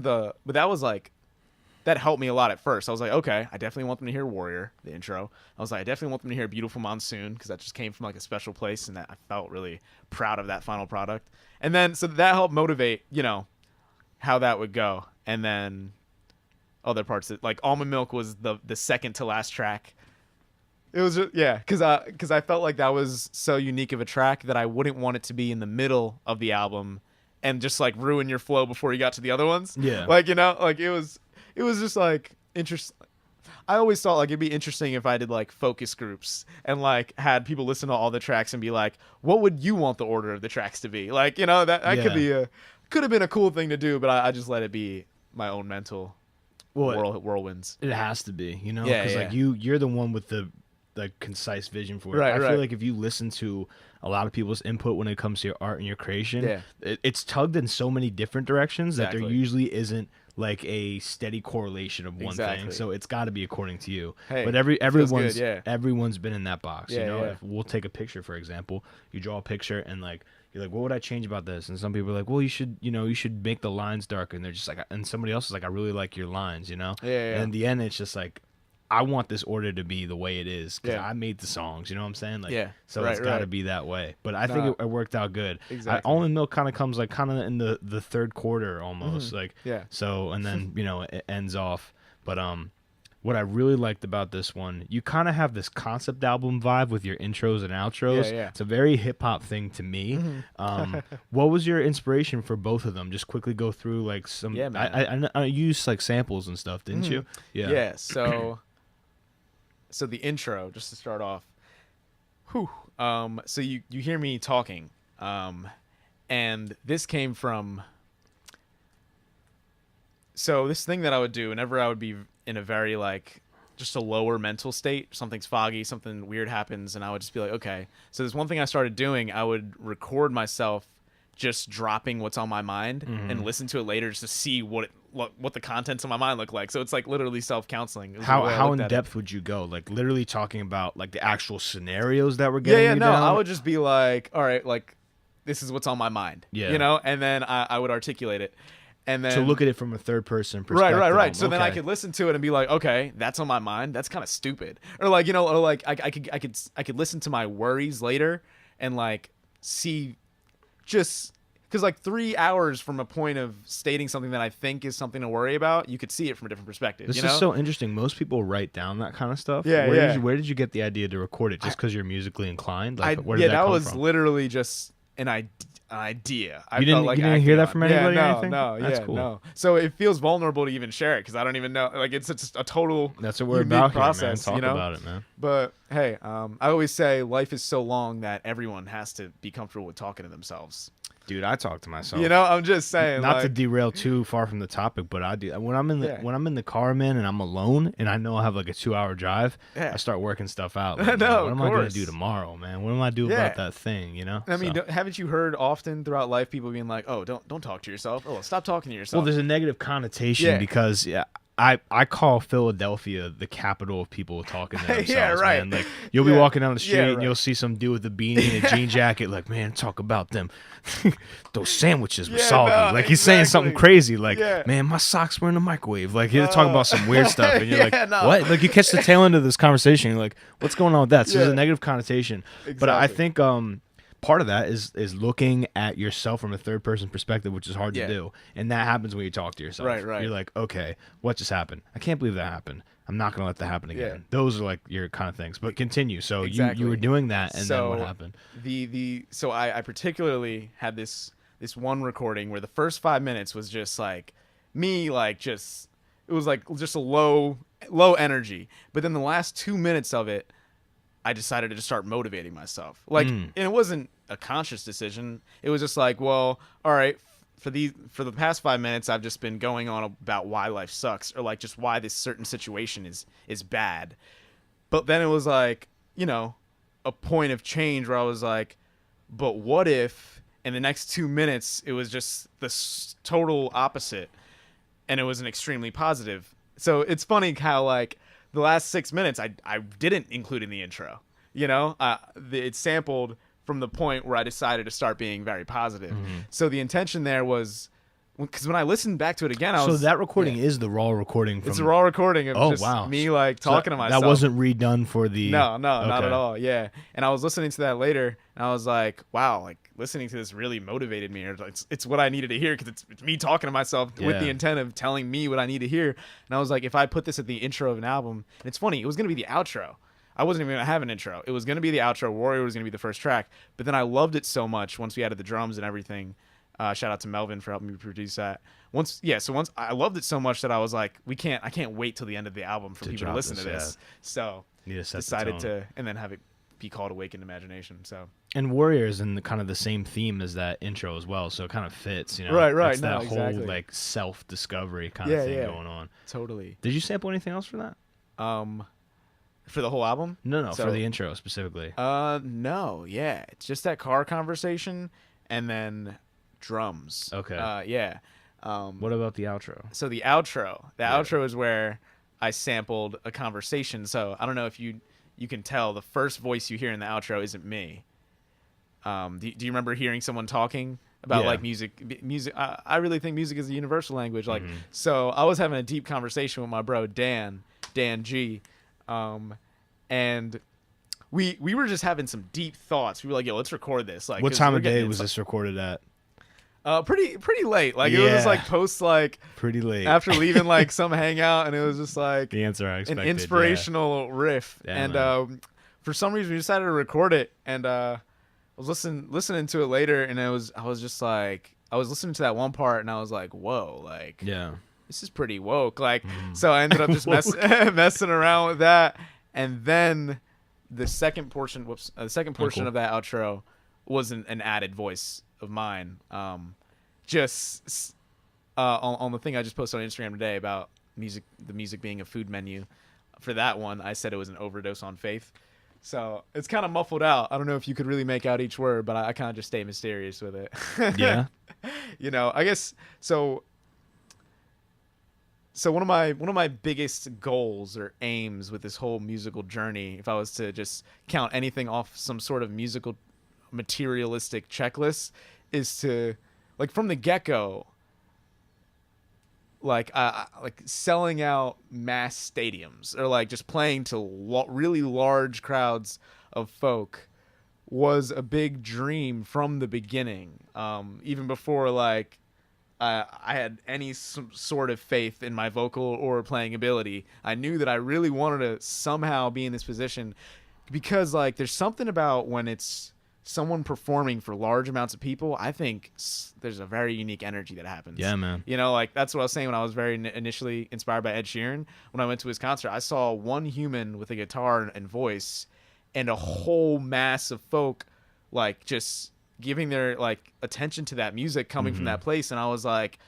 that helped me a lot at first. I was like, okay, I definitely want them to hear Warrior, the intro. I was like, I definitely want them to hear Beautiful Monsoon, because that just came from like a special place, and that I felt really proud of that final product. And then so that helped motivate, how that would go. And then other parts like Almond Milk was the second to last track. It was just, because I felt like that was so unique of a track that I wouldn't want it to be in the middle of the album and just like ruin your flow before you got to the other ones. Yeah, like it was just like interesting. I always thought like it'd be interesting if I did like focus groups and like had people listen to all the tracks and be like, what would you want the order of the tracks to be? Like, that could have been a cool thing to do, but I just let it be my own mental whirlwinds. It has to be, because Yeah. like you're the one with the concise vision for it. Right, I right. feel like if you listen to a lot of people's input when it comes to your art and your creation, it's tugged in so many different directions that there usually isn't like a steady correlation of one thing. So it's got to be according to you. Hey, but everyone's been in that box. If we'll take a picture, for example, you draw a picture and like you're like, what would I change about this? And some people are like, well, you should make the lines darker. And they're just like, and somebody else is like, I really like your lines, And in the end, it's just like, I want this order to be the way it is because I made the songs. You know what I'm saying? Like, so it's got to be that way. But I think it worked out good. Exactly. Almond Milk kind of comes like kind of in the third quarter almost. So and then it ends off. But what I really liked about this one, you kind of have this concept album vibe with your intros and outros. It's a very hip hop thing to me. What was your inspiration for both of them? Just quickly go through like some. Yeah, man. I used like samples and stuff, didn't you? Yeah. Yeah. So the intro, just to start off. So you hear me talking, and this came from. So this thing that I would do whenever I would be in a very like just a lower mental state, something's foggy, something weird happens, and I would just be like, okay. So there's one thing I started doing. I would record myself just dropping what's on my mind and listen to it later just to see what the contents of my mind look like. So it's like literally self-counseling. How in depth would you go? Like literally talking about like the actual scenarios that were getting you down? I would just be like, all right, like this is what's on my mind. And then I would articulate it. And then to look at it from a third person perspective. Right. So then I could listen to it and be like, okay, that's on my mind. That's kind of stupid. Or like, or like I could listen to my worries later and like see just because like 3 hours from a point of stating something that I think is something to worry about, you could see it from a different perspective. This is so interesting. Most people write down that kind of stuff. Where did you get the idea to record it? Just because you're musically inclined? Like, where did that come was from? literally just an idea. You didn't hear that from anybody? Yeah, or anything? That's cool. No. So it feels vulnerable to even share it because I don't even know. Like it's just a total. That's what we're about process, here, man. Talk about it, man. But hey, I always say life is so long that everyone has to be comfortable with talking to themselves. Dude, I talk to myself. I'm just saying. Not to derail too far from the topic, but I do. When I'm in the car, man, and I'm alone, and I know I have like a 2-hour drive, I start working stuff out. Like, what am I gonna do tomorrow, man? What am I do about that thing? I mean, haven't you heard often throughout life people being like, "Oh, don't talk to yourself. Oh, stop talking to yourself." Well, there's a negative connotation because I call Philadelphia the capital of people talking to themselves, man. Like you'll be walking down the street and you'll see some dude with a beanie and a jean jacket, like, man, talk about them. Those sandwiches were soggy. Like he's saying something crazy, like, man, my socks were in the microwave. Like he'll talk about some weird stuff, and you're like, what? Like you catch the tail end of this conversation, you're like, what's going on with that? So there's a negative connotation. Exactly. But I think part of that is looking at yourself from a third person perspective, which is hard to do, and that happens when you talk to yourself. Right. You're like, okay, what just happened? I can't believe that happened. I'm not gonna let that happen again. Those are like your kind of things. But continue. So you were doing that, and then what happened? So I particularly had this one recording where the first 5 minutes was just like me, like just it was like just a low energy, but then the last 2 minutes of it, I decided to just start motivating myself. Like, and it wasn't a conscious decision. It was just like, well, all right, for the past 5 minutes, I've just been going on about why life sucks, or like just why this certain situation is bad. But then it was like, a point of change where I was like, but what if in the next 2 minutes it was just the total opposite, and it was an extremely positive. So it's funny how like the last 6 minutes I didn't include in the intro. It sampled from the point where I decided to start being very positive. So the intention there was because when I listened back to it again, I So was that recording is the raw recording from. it's a raw recording of just wow. me like So talking to myself. That wasn't redone for the. No, not Okay. at all. Yeah, and I was listening to that later, and I was like, wow, like listening to this really motivated me. Or it's what I needed to hear because it's me talking to myself with the Yeah. intent of telling me what I need to hear. And I was like, if I put this at the intro of an album, and it's funny, it was gonna be the outro. I wasn't even gonna have an intro. It was gonna be the outro. Warrior was gonna be the first track. But then I loved it so much once we added the drums and everything. Shout out to Melvin for helping me produce that. Once I loved it so much that I was like, I can't wait till the end of the album for people to drop listen this, to this. So Need to set the decided tone. to, and then have it be called Awakened Imagination. So And Warrior is in the kind of the same theme as that intro as well, so it kind of fits, you know. Right, It's no, that exactly. whole like self-discovery kind of thing going on. totally. Did you sample anything else for that? For the whole album? No, So- for the intro specifically. No, yeah, it's just that car conversation and then drums. Okay. Yeah. What about the outro? So the outro is where I sampled a conversation. So I don't know if you can tell the first voice you hear in the outro isn't me. Do you remember hearing someone talking about Yeah. like music? I really think music is a universal language. Like, so I was having a deep conversation with my bro Dan G, and we were just having some deep thoughts. We were like, yo, let's record this. Like, What 'cause time we're of day getting was into- this recorded at? Pretty late. Like it was just Yeah. like post like Pretty late. after leaving like some hangout, and it was just like the answer I expected. an inspirational riff. Yeah, and man. for some reason we decided to record it, and I was listening to it later, and I was just like, I was listening to that one part, and I was like, whoa, like Yeah. this is pretty woke. Like, so I ended up just messing around with that, and then the second portion cool. of that outro was an added voice of mine. Just on the thing I just posted on Instagram today about the music being a food menu. For that one, I said it was an overdose on faith. So it's kind of muffled out. I don't know if you could really make out each word, but I kind of just stay mysterious with it. Yeah. You know, I guess so. So one of my biggest goals or aims with this whole musical journey, if I was to just count anything off some sort of musical materialistic checklist, is to, like, from the get-go, like selling out mass stadiums or like just playing to really large crowds of folk was a big dream from the beginning. Even before like I had any sort of faith in my vocal or playing ability, I knew that I really wanted to somehow be in this position, because like there's something about when it's someone performing for large amounts of people, I think there's a very unique energy that happens. Yeah, man. You know, like that's what I was saying when I was very initially inspired by Ed Sheeran. When I went to his concert, I saw one human with a guitar and voice and a whole mass of folk like just giving their like attention to that music coming from that place. And I was like,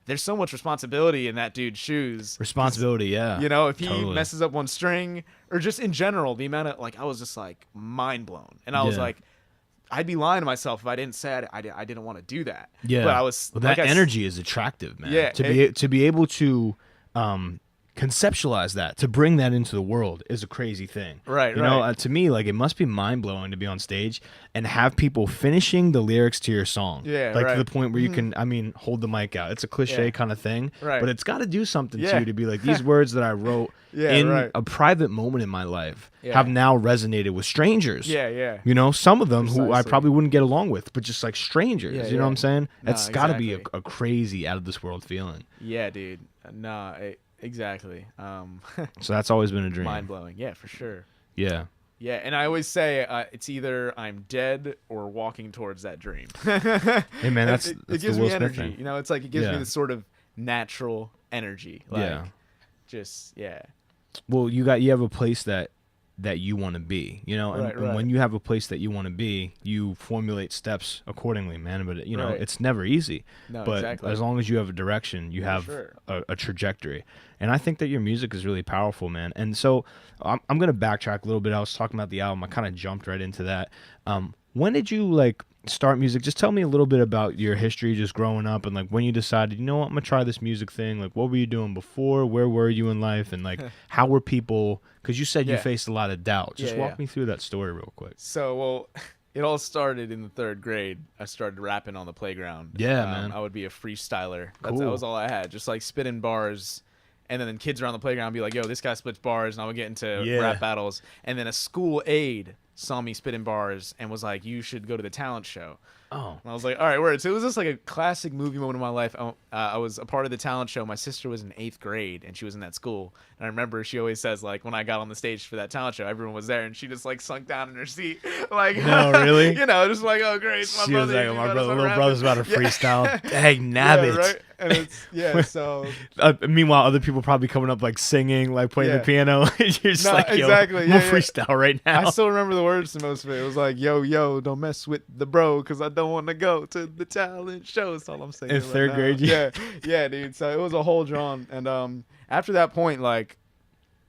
there's so much responsibility in that dude's shoes. Responsibility, yeah. You know, if he Totally. messes up one string, or just in general, the amount of like, I was just like mind blown. And I was Yeah. like, I'd be lying to myself if I didn't say I didn't want to do that. Yeah, But I was well, like that I s- energy is attractive, man. Yeah, to be able to conceptualize that, to bring that into the world, is a crazy thing. Right, You know, right. to me, like it must be mind blowing to be on stage and have people finishing the lyrics to your song. Yeah, like right. to the point where you can, I mean, hold the mic out. It's a cliche Yeah. kind of thing, Right. but it's got to do something to Yeah. you to be like, these words that I wrote Yeah, in right. a private moment in my life Yeah. have now resonated with strangers. Yeah. You know, some of them who I Precisely. probably wouldn't get along with, but just like strangers. Yeah, you know what yeah. I'm saying? No, It's got to be exactly. a crazy, out of this world feeling. Yeah, dude. Nah, exactly. So that's always been a dream. Mind blowing. Yeah, for sure. Yeah. Yeah, and I always say it's either I'm dead or walking towards that dream. Hey man, that's it that's gives the Will me Smith energy. thing. You know, it's like it gives Yeah. me this sort of natural energy. Like, Yeah. Just yeah. Well, you have a place that you want to be, you know, and, Right, and right. when you have a place that you want to be, you formulate steps accordingly, man. But you know, Right. it's never easy. No, but exactly. as long as you have a direction, you For have sure. a trajectory. And I think that your music is really powerful, man. And so I'm going to backtrack a little bit. I was talking about the album. I kind of jumped right into that. When did you like start music? Just tell me a little bit about your history just growing up, and like when you decided, you know what, I'm going to try this music thing. Like what were you doing before? Where were you in life? And like how were people, because you said you Yeah. faced a lot of doubt. Just Yeah, walk yeah. me through that story real quick. So, well, It all started in the 3rd grade. I started rapping on the playground. Yeah, man. I would be a freestyler. That Cool. was all I had. Just like spitting bars. And then kids around the playground would be like, yo, this guy splits bars. And I would get into rap battles. And then a school aide saw me spitting bars and was like, you should go to the talent show. Oh. And I was like, all right, word. So it was just like a classic movie moment in my life. I was a part of the talent show. My sister was in 8th grade, and she was in that school. And I remember she always says, like, when I got on the stage for that talent show, everyone was there, and she just, like, sunk down in her seat. Like, no, really? You know, just like, oh, great. It's my She brother. was like, my little brother's about to freestyle. Dang, nabbit. Yeah, right? And it's, so. Meanwhile, other people probably coming up, like, singing, like, playing the piano. You're just like, yo, exactly. I'm gonna freestyle right now. I still remember the words to most of it. It was like, yo, don't mess with the bro, because I don't want to go to the talent show. That's all I'm saying. In 3rd grade? Yeah, dude. So it was a whole drawn. And after that point, like,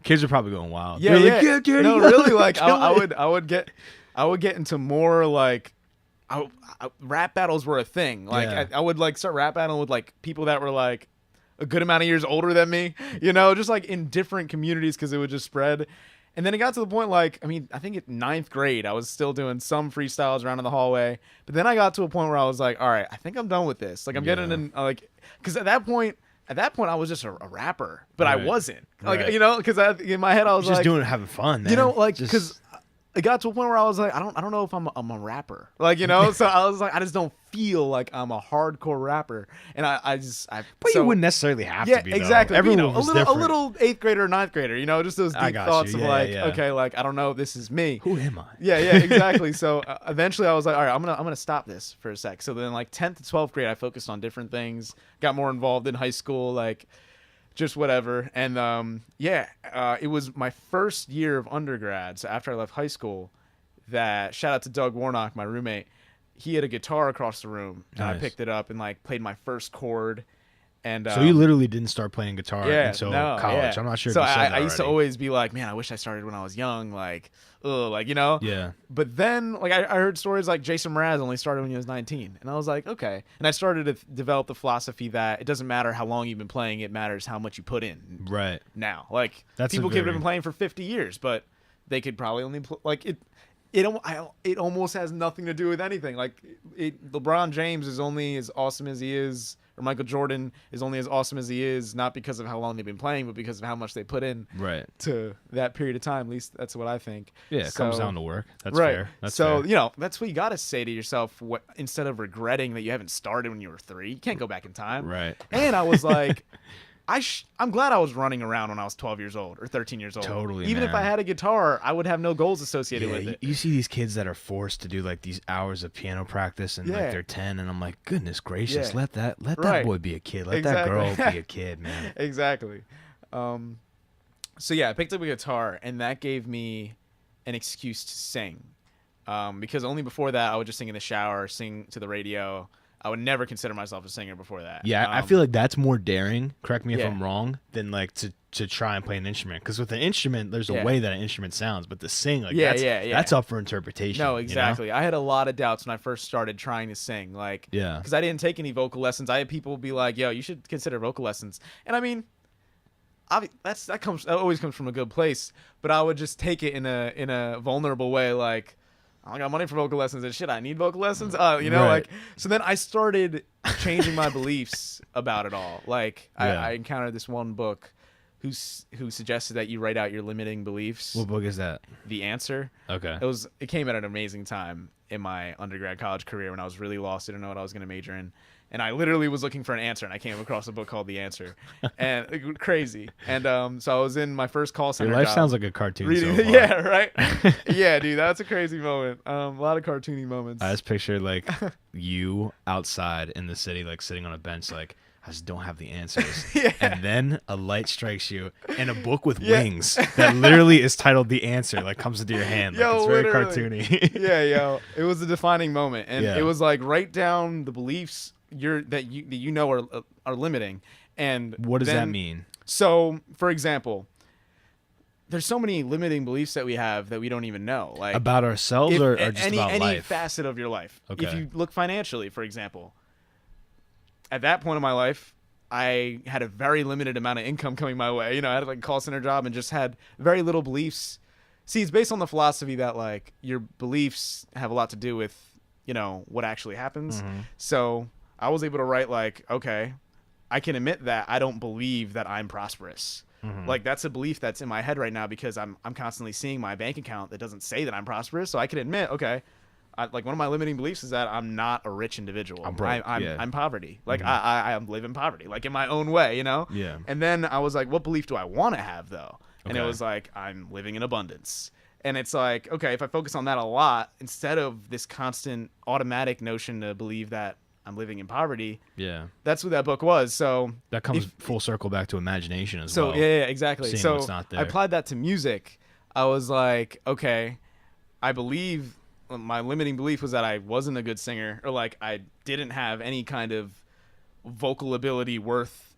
kids are probably going wild. Yeah, They're yeah. Like, no, really, like, I would get into more, like, rap battles were a thing. Like, I would, like, start rap battling with, like, people that were, like, a good amount of years older than me, you know, just, like, in different communities, because it would just spread. And then it got to the point, like, I mean, I think in 9th grade, I was still doing some freestyles around in the hallway. But then I got to a point where I was like, all right, I think I'm done with this. Like, I'm getting in, like, because at that point, I was just a rapper, but I wasn't. Like, you know, because in my head, I was just like, doing it, having fun, man. you know, like, because it got to a point where I was like, I don't know if I'm a rapper, like, you know. So I was like, I just don't feel like I'm a hardcore rapper, and But you wouldn't necessarily have to be. Though. Exactly. Everyone you know, was a little 8th grader, 9th grader, you know, just those deep thoughts of like, okay, like, I don't know, this is me. Who am I? Yeah, exactly. So eventually, I was like, all right, I'm gonna stop this for a sec. So then, like 10th to 12th grade, I focused on different things, got more involved in high school, like, just whatever. And it was my first year of undergrad. So after I left high school, that shout out to Doug Warnock, my roommate. He had a guitar across the room, and I picked it up and like played my first chord. And so you literally didn't start playing guitar until college. I'm not sure. So if you said I used to already. always be like, man, I wish I started when I was young, like, like, you know. Yeah. But then, like, I heard stories like Jason Mraz only started when he was 19, and I was like, okay. And I started to develop the philosophy that it doesn't matter how long you've been playing; it matters how much you put in. Right. Now, like, That's people could have been playing for 50 years, but they could probably only like it. It almost has nothing to do with anything. Like, LeBron James is only as awesome as he is, or Michael Jordan is only as awesome as he is, not because of how long they've been playing, but because of how much they put in to that period of time. At least that's what I think. Yeah, it comes down to work. That's fair. That's fair. You know, that's what you got to say to yourself instead of regretting that you haven't started when you were 3. You can't go back in time. Right. And I was like, I'm glad I was running around when I was 12 years old or 13 years old. Totally, Even if I had a guitar, I would have no goals associated with it. You see these kids that are forced to do like these hours of piano practice and like they're 10, and I'm like, goodness gracious, let that boy be a kid. Let that girl be a kid, man. Exactly. So yeah, I picked up a guitar, and that gave me an excuse to sing. Because only before that, I would just sing in the shower, sing to the radio. I would never consider myself a singer before that. Yeah, I feel like that's more daring, correct me if I'm wrong, than like to try and play an instrument. Because with an instrument, there's a way that an instrument sounds, but to sing, like that's up for interpretation. No, exactly. You know? I had a lot of doubts when I first started trying to sing. Like, because I didn't take any vocal lessons. I had people be like, yo, you should consider vocal lessons. And I mean, that always comes from a good place, but I would just take it in a vulnerable way, like, I got money for vocal lessons and shit. I need vocal lessons. You know, like, so then I started changing my beliefs about it all. Like, I encountered this one book who suggested that you write out your limiting beliefs. What book is that? The Answer. Okay. It came at an amazing time in my undergrad college career when I was really lost. I didn't know what I was going to major in. And I literally was looking for an answer, and I came across a book called The Answer, and crazy. And so I was in my first call center. Your life job, sounds like a cartoon. Reading, so far. yeah, right. Yeah, dude, that's a crazy moment. A lot of cartoony moments. I just pictured like you outside in the city, like sitting on a bench, like, I just don't have the answers. And then a light strikes you, and a book with wings that literally is titled The Answer, like, comes into your hand. Like, it's very cartoony. Yeah, it was a defining moment, and it was like, write down the beliefs that you know are limiting. And what does that mean? So, for example, there's so many limiting beliefs that we have that we don't even know, like about ourselves or just about life. Any facet of your life. Okay. If you look financially, for example, at that point in my life, I had a very limited amount of income coming my way. You know, I had like a call center job and just had very little beliefs See, it's based on the philosophy that like your beliefs have a lot to do with, what actually happens. So I was able to write like, okay, I can admit that I don't believe that I'm prosperous. Like that's a belief that's in my head right now because I'm constantly seeing my bank account that doesn't say that I'm prosperous. So I can admit, okay, like one of my limiting beliefs is that I'm not a rich individual. I'm broke. I'm poverty. Like I live in poverty, like in my own way, Yeah. And then I was like, what belief do I want to have though? And it Okay. was like, I'm living in abundance. And it's like, okay, if I focus on that a lot, instead of this constant automatic notion to believe that I'm living in poverty, Yeah. that's what that book was. So That comes full circle back to imagination as so well. yeah, exactly. Seeing So what's not there. I applied that to music. I was like, okay, I believe my limiting belief was that I wasn't a good singer, or like I didn't have any kind of vocal ability worth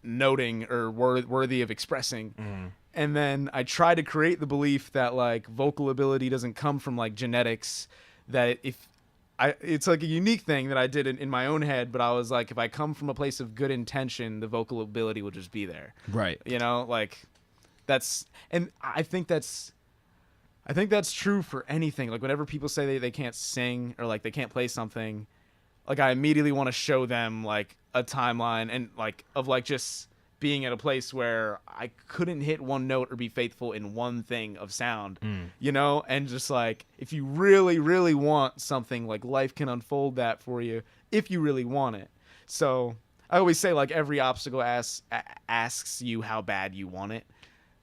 noting or worthy of expressing. And then I tried to create the belief that like vocal ability doesn't come from like genetics, that it's like a unique thing that I did in my own head, but I was like, if I come from a place of good intention, the vocal ability will just be there. Right. Like and I think that's true for anything. Like whenever people say they can't sing or like they can't play something, like I immediately want to show them like a timeline and like of like just being at a place where I couldn't hit one note or be faithful in one thing of sound, and just like, if you really, really want something, like life can unfold that for you if you really want it. So I always say like every obstacle asks you how bad you want it.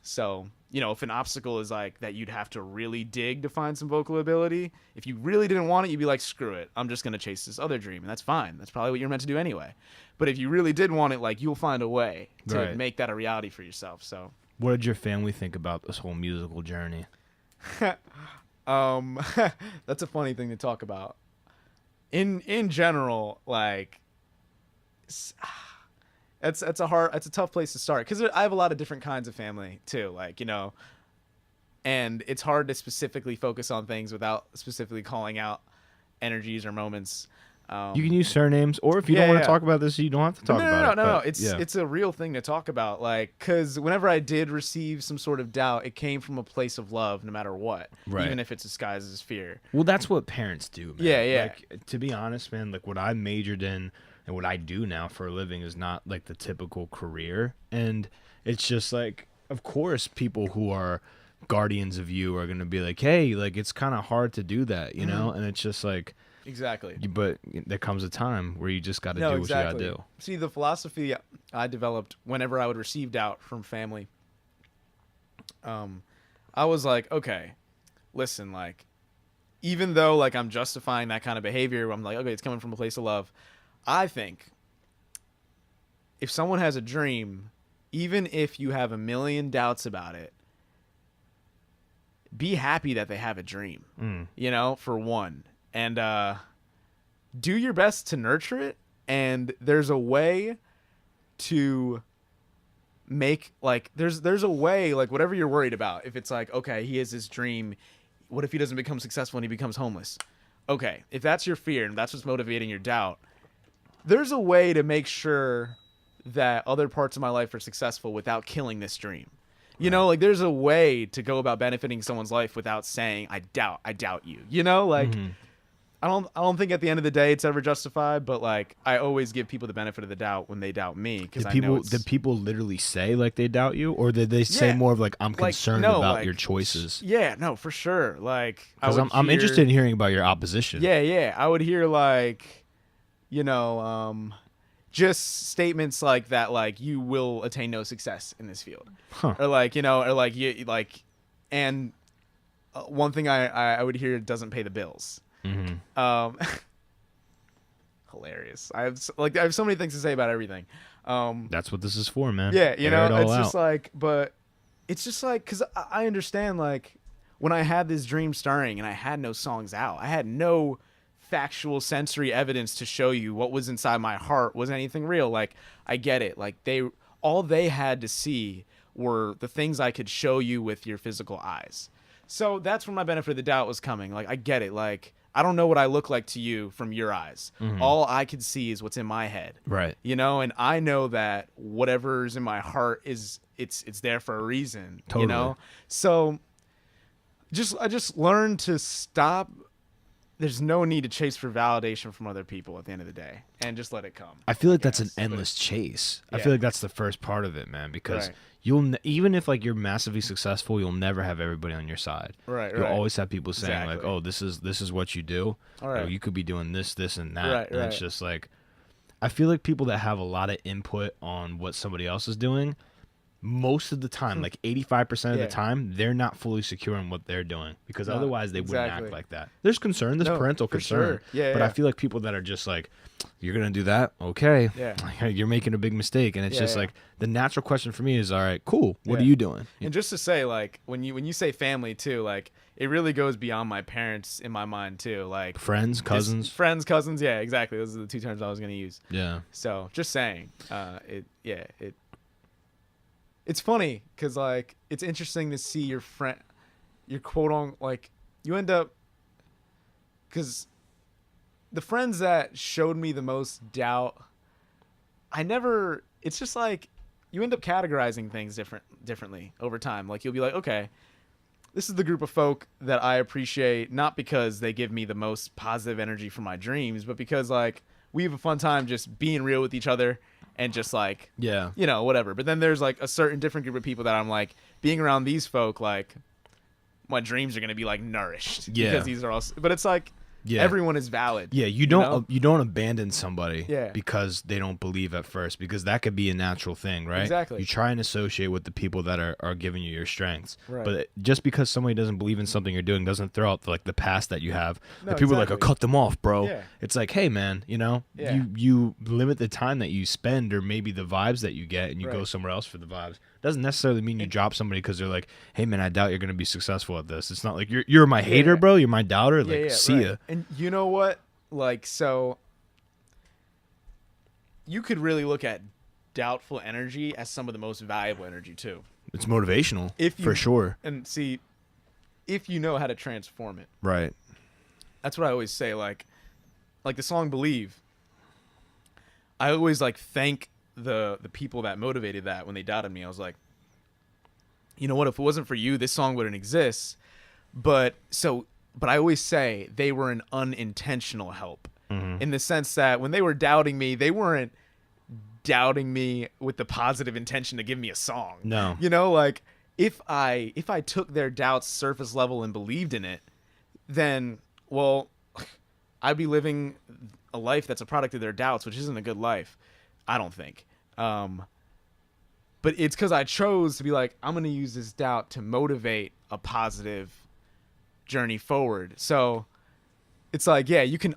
So, if an obstacle is like that you'd have to really dig to find some vocal ability, if you really didn't want it, you'd be like, screw it, I'm just going to chase this other dream. And that's fine. That's probably what you're meant to do anyway. But if you really did want it, like you'll find a way to make that a reality for yourself. So What did your family think about this whole musical journey? that's a funny thing to talk about. In general, like it's a tough place to start because I have a lot of different kinds of family too, like, and it's hard to specifically focus on things without specifically calling out energies or moments. You can use surnames, or if you don't want to talk about this, you don't have to talk about it. No. but, It's a real thing to talk about, like, because whenever I did receive some sort of doubt, it came from a place of love, no matter what, even if it's disguised as fear. Well, that's what parents do, man. Yeah. Like, to be honest, man, like what I majored in and what I do now for a living is not like the typical career, and it's just like, of course, people who are guardians of you are gonna be like, hey, like it's kind of hard to do that, you know, and it's just like. Exactly. But there comes a time where you just got to do what you got to do. See, the philosophy I developed whenever I would receive doubt from family, I was like, okay, listen, like, even though like I'm justifying that kind of behavior, I'm like, okay, it's coming from a place of love. I think if someone has a dream, even if you have a million doubts about it, be happy that they have a dream, for one. And do your best to nurture it. And there's a way to make, like, there's a way, like, whatever you're worried about. If it's like, okay, he has this dream. What if he doesn't become successful and he becomes homeless? Okay, if that's your fear and that's what's motivating your doubt, there's a way to make sure that other parts of my life are successful without killing this dream. Like there's a way to go about benefiting someone's life without saying, I doubt you, like, I don't think at the end of the day it's ever justified, but like I always give people the benefit of the doubt when they doubt me, because did people literally say like they doubt you, or did they say more of like, I'm concerned about your choices? Yeah, no, for sure. Like, because I'm interested in hearing about your opposition. Yeah, I would hear like, just statements like that, like you will attain no success in this field, or like, or like you like, and one thing I would hear doesn't pay the bills. Hilarious. I have so many things to say about everything. That's what this is for, man. Yeah, it's out. just like, but it's just like, because I understand, like, when I had this dream starring and I had no songs out, I had no factual sensory evidence to show you what was inside my heart was anything real. Like, I get it. Like, all they had to see were the things I could show you with your physical eyes. So that's where my benefit of the doubt was coming. Like, I get it. Like, I don't know what I look like to you from your eyes. All I can see is what's in my head. Right. And I know that whatever's in my heart it's there for a reason. Totally. So I just learned to stop. There's no need to chase for validation from other people at the end of the day, and just let it come. I feel like that's an guess, but endless chase. I Yeah. feel like that's the first part of it, man, because Right. even if like you're massively successful, you'll never have everybody on your side. Right, You'll right. always have people saying like, Exactly. "Oh, this is what you do. All right. You could be doing this, and that." Right, and it's right. just like, I feel like people that have a lot of input on what somebody else is doing, most of the time, like 85% of Yeah. the time, they're not fully secure in what they're doing, because No, otherwise they wouldn't exactly. act like that. There's concern, there's No, parental for concern. sure. Yeah, but I yeah. feel like people that are just like, "You're gonna do that, okay? Yeah. You're making a big mistake," and it's Yeah, just yeah. like the natural question for me is, "All right, cool. What are Yeah. you doing?" And just to say, like, when you say family too, like, it really goes beyond my parents in my mind too. Like Friends, just cousins. friends, cousins. Yeah, exactly. Those are the two terms I was gonna use. Yeah. So just saying, it's funny because like it's interesting to see your friend, your quote on like you end up because the friends that showed me the most doubt, it's just like you end up categorizing things differently over time. Like you'll be like, okay, this is the group of folk that I appreciate, not because they give me the most positive energy for my dreams, but because like we have a fun time just being real with each other and just like, Yeah. you know, whatever. But then there's like a certain different group of people that I'm like, being around these folk, like my dreams are going to be like nourished Yeah. because these are all, but it's like, Yeah. everyone is valid. Yeah, you know? don't abandon somebody Yeah. because they don't believe at first, because that could be a natural thing, right? Exactly. You try and associate with the people that are giving you your strengths. Right. But just because somebody doesn't believe in something you're doing doesn't throw out like the past that you have. No, And people are like, "Oh, exactly. cut them off, bro." Yeah. It's like, hey man, Yeah. you limit the time that you spend, or maybe the vibes that you get, and you go Right. somewhere else for the vibes. Doesn't necessarily mean you drop somebody because they're like, "Hey man, I doubt you're gonna be successful at this." It's not like you're my hater, Yeah. bro. You're my doubter. Like, see right. ya. And you know what? Like, so you could really look at doubtful energy as some of the most valuable energy too. It's motivational, If you, for sure. And see, if you know how to transform it. Right. That's what I always say. Like the song "Believe." I always like thank the people that motivated that when they doubted me. I was like, you know what? If it wasn't for you, this song wouldn't exist. But I always say they were an unintentional help, in the sense that when they were doubting me, they weren't doubting me with the positive intention to give me a song. No. You know, like if I took their doubts surface level and believed in it, then well, I'd be living a life that's a product of their doubts, which isn't a good life, I don't think. But it's because I chose to be like, I'm going to use this doubt to motivate a positive journey forward. So it's like, yeah, you could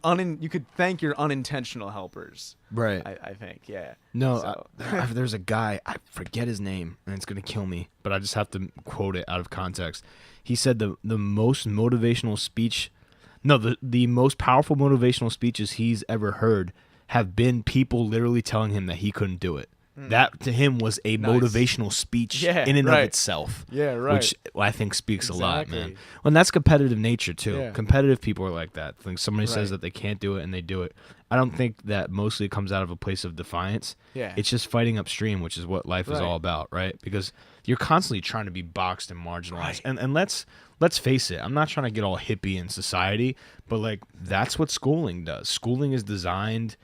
thank your unintentional helpers. Right. I think, yeah. No, So- there's a guy, I forget his name, and it's going to kill me, but I just have to quote it out of context. He said the most motivational speech, no, the most powerful motivational speeches he's ever heard have been people literally telling him that he couldn't do it. That to him was a Nice. motivational speech Yeah, in and right. of itself. Yeah, right. Which I think speaks a lot, man. Exactly. Well, and that's competitive nature too. Yeah. Competitive people are like that. Like somebody says Right. that they can't do it and they do it. I don't think that mostly comes out of a place of defiance. Yeah. It's just fighting upstream, which is what life is Right. all about, right? Because you're constantly trying to be boxed and marginalized. Right. And let's face it, I'm not trying to get all hippie in society, but like that's what schooling does. Schooling is designed,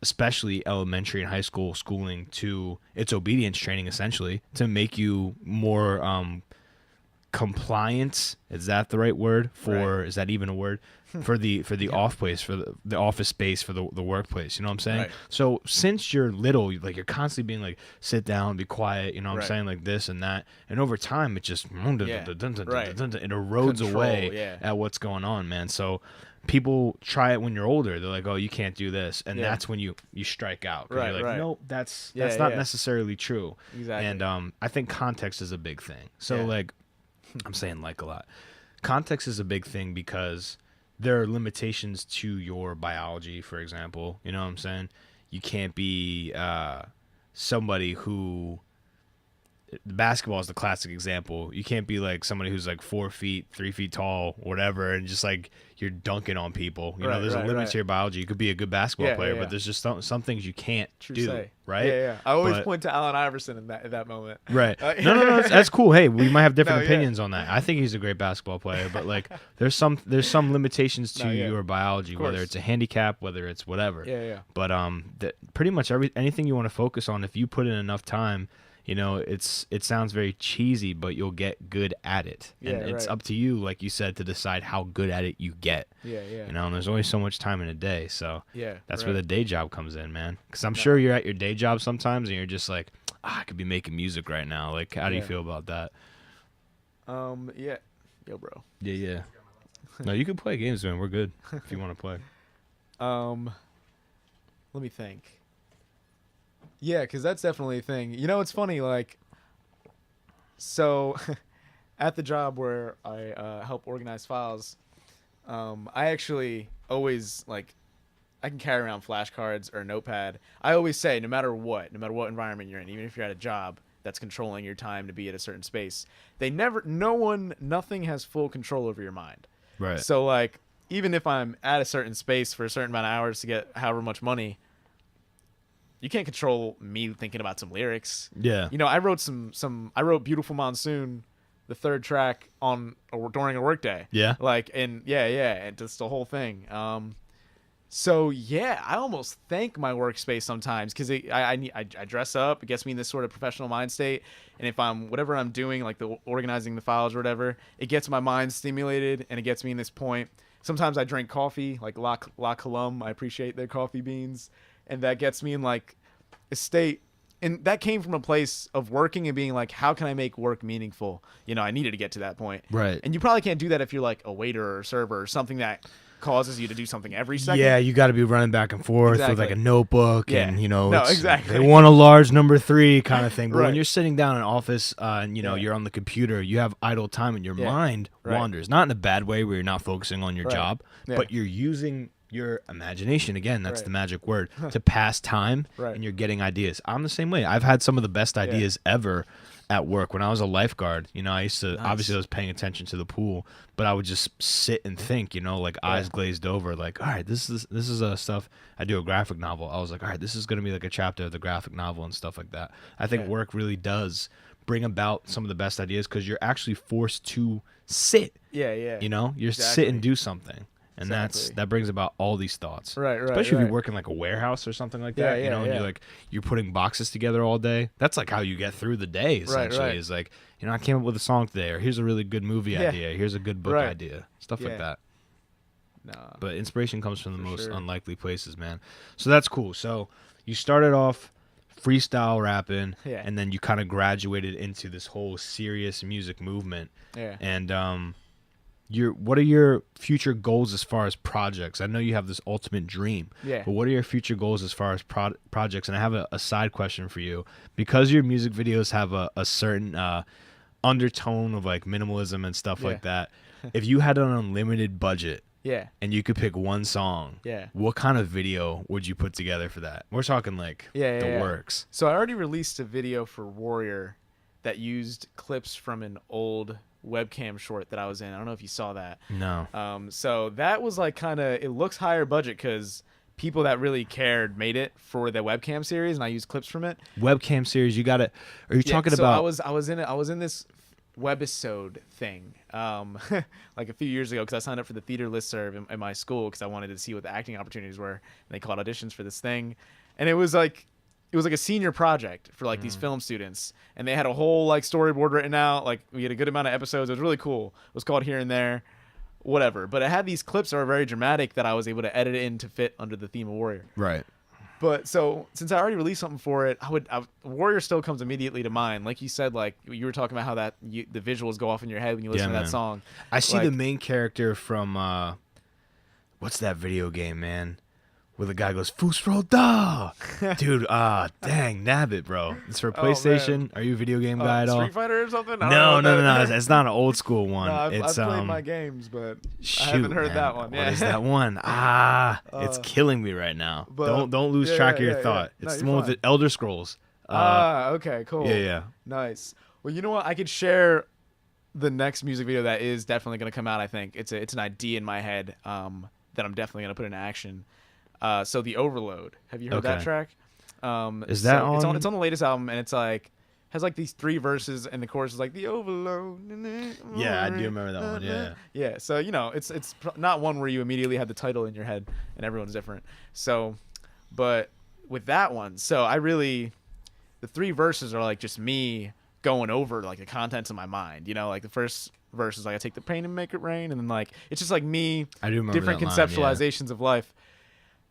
especially elementary and high school schooling, to it's obedience training essentially to make you more compliant. Is that the right word for? Right. Is that even a word for the off place, for the office space, for the workplace? You know what I'm saying? Right. So since you're little, like you're constantly being like, sit down, be quiet. You know what I'm Right. saying? Like this and that, and over time it just Right. it erodes Control, away yeah. at what's going on, man. So people try it when you're older. They're like, oh, you can't do this, and Yeah. that's when you strike out. 'Cause Right, you're like, right. nope, that's Yeah, not yeah. necessarily true. Exactly. And I think context is a big thing. So Yeah. like, I'm saying like a lot. Context is a big thing because there are limitations to your biology, for example. You know what I'm saying? You can't be somebody who basketball is the classic example. You can't be like somebody who's like 4 feet, 3 feet tall, whatever, and just like you're dunking on people. You know, there's a limit to your biology. You could be a good basketball player, but there's just some things you can't do. Right? Yeah. I always point to Allen Iverson in that moment. Right. No, that's cool. Hey, we might have different opinions on that. I think he's a great basketball player, but like there's some limitations to your biology, whether it's a handicap, whether it's whatever. Yeah. But pretty much anything you want to focus on, if you put in enough time, you know, it sounds very cheesy, but you'll get good at it. And it's up to you, like you said, to decide how good at it you get. Yeah. You know, and there's only so much time in a day. So that's where the day job comes in, man. Because I'm sure you're at your day job sometimes and you're just like, I could be making music right now. Like, how do you feel about that? Yeah. Yo, bro. Yeah. No, you can play games, man. We're good if you want to play. Let me think. Yeah, because that's definitely a thing. You know, it's funny, like, so at the job where I help organize files, I actually always, like, I can carry around flashcards or a notepad. I always say, no matter what environment you're in, even if you're at a job that's controlling your time to be at a certain space, nothing has full control over your mind. Right. So, like, even if I'm at a certain space for a certain amount of hours to get however much money, you can't control me thinking about some lyrics. Yeah. You know, I wrote I wrote Beautiful Monsoon, the third track during a work day. Yeah. Like, and and just the whole thing. So yeah, I almost thank my workspace sometimes because I dress up. It gets me in this sort of professional mind state. And if whatever I'm doing, like the organizing the files or whatever, it gets my mind stimulated and it gets me in this point. Sometimes I drink coffee, like La Colombe. I appreciate their coffee beans. And that gets me in like a state, and that came from a place of working and being like, how can I make work meaningful? You know, I needed to get to that point. Right. And you probably can't do that if you're like a waiter or a server or something that causes you to do something every second. Yeah, you got to be running back and forth with like a notebook and, you know, exactly. They want a large number 3 kind of thing. But Right. when you're sitting down in an office and, you know, you're on the computer, you have idle time and your mind wanders. Not in a bad way where you're not focusing on your job, but you're using your imagination, again, that's the magic word, to pass time, and you're getting ideas. I'm the same way. I've had some of the best ideas ever at work. When I was a lifeguard, you know, I used to, obviously I was paying attention to the pool, but I would just sit and think, you know, like eyes glazed over, like, all right, this is stuff. I do a graphic novel. I was like, all right, this is going to be like a chapter of the graphic novel and stuff like that. I think work really does bring about some of the best ideas because you're actually forced to sit. Yeah. You know, you're sit and do something. And that brings about all these thoughts. Right. Especially if you work in like a warehouse or something like that, you know, and you're putting boxes together all day. That's like how you get through the day, essentially. Is like, you know, I came up with a song today, or here's a really good movie idea, here's a good book idea, stuff like that. Nah, but inspiration comes from the most unlikely places, man. So that's cool. So you started off freestyle rapping, and then you kind of graduated into this whole serious music movement. Yeah. And what are your future goals as far as projects? I know you have this ultimate dream. Yeah. But what are your future goals as far as projects? And I have a side question for you. Because your music videos have a certain undertone of like minimalism and stuff like that, if you had an unlimited budget and you could pick one song, what kind of video would you put together for that? We're talking like the works. So I already released a video for Warrior that used clips from an old webcam short that I was in. I don't know if you saw that. No. So that was like kind of, it looks higher budget because people that really cared made it for the webcam series, and I used clips from it. Webcam series, you got it. Are you talking about? I was in this webisode thing like a few years ago because I signed up for the theater listserv in my school because I wanted to see what the acting opportunities were, and they called auditions for this thing, and it was like a senior project for like these film students, and they had a whole like storyboard written out. Like we had a good amount of episodes. It was really cool. It was called Here and There, whatever. But it had these clips that were very dramatic that I was able to edit in to fit under the theme of Warrior. Right. But so since I already released something for it, Warrior still comes immediately to mind. Like you said, like you were talking about how the visuals go off in your head when you listen to that song. I see the main character from what's that video game, man? Where the guy goes, Fusro da! Dude, dang, nabbit, bro. It's for PlayStation. Are you a video game guy at all? Street Fighter or something? No. It's not an old school one. No, I've played my games, but I haven't heard that one. What is that one? It's killing me right now. But, don't lose track of your thought. It's the one with the Elder Scrolls. Okay, cool. Yeah. Nice. Well, you know what? I could share the next music video that is definitely going to come out. I think it's an idea in my head that I'm definitely going to put into action. So the Overload. Have you heard that track? Is that on? It's on the latest album, and it's like has like these 3 verses, and the chorus is like the overload. Yeah, I do remember that one. Yeah. Yeah. So it's not one where you immediately have the title in your head, and everyone's different. So, but with that one, so the 3 verses are like just me going over like the contents of my mind. Like the first verse is like I take the pain and make it rain, and then like it's just like me. I do remember different that conceptualizations line, yeah. of life.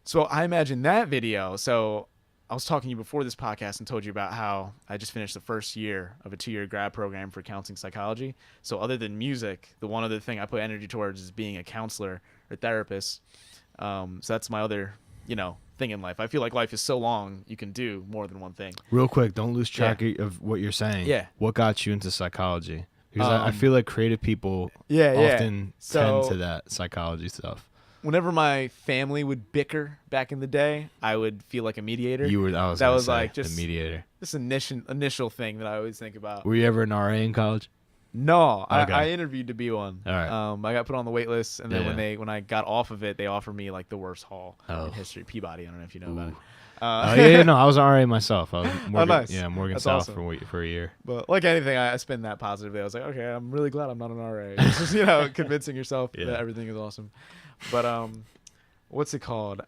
So I imagine that video. So I was talking to you before this podcast and told you about how I just finished the first year of a 2-year grad program for counseling psychology. So other than music, the one other thing I put energy towards is being a counselor or therapist. So that's my other, thing in life. I feel like life is so long, you can do more than one thing. Real quick, don't lose track of what you're saying. Yeah. What got you into psychology? Because I feel like creative people often tend to that psychology stuff. Whenever my family would bicker back in the day, I would feel like a mediator. That was like just the mediator. This initial thing that I always think about. Were you ever an RA in college? No, Okay. I interviewed to be one. All right. I got put on the wait list, and then when I got off of it, they offered me like the worst hall in history, Peabody. I don't know if you know about it. No, I was an RA myself. I was Morgan, nice. Yeah, Morgan That's South awesome. for a year. But like anything, I spin that positively. I was like, okay, I'm really glad I'm not an RA. It's just convincing yourself that everything is awesome. But what's it called?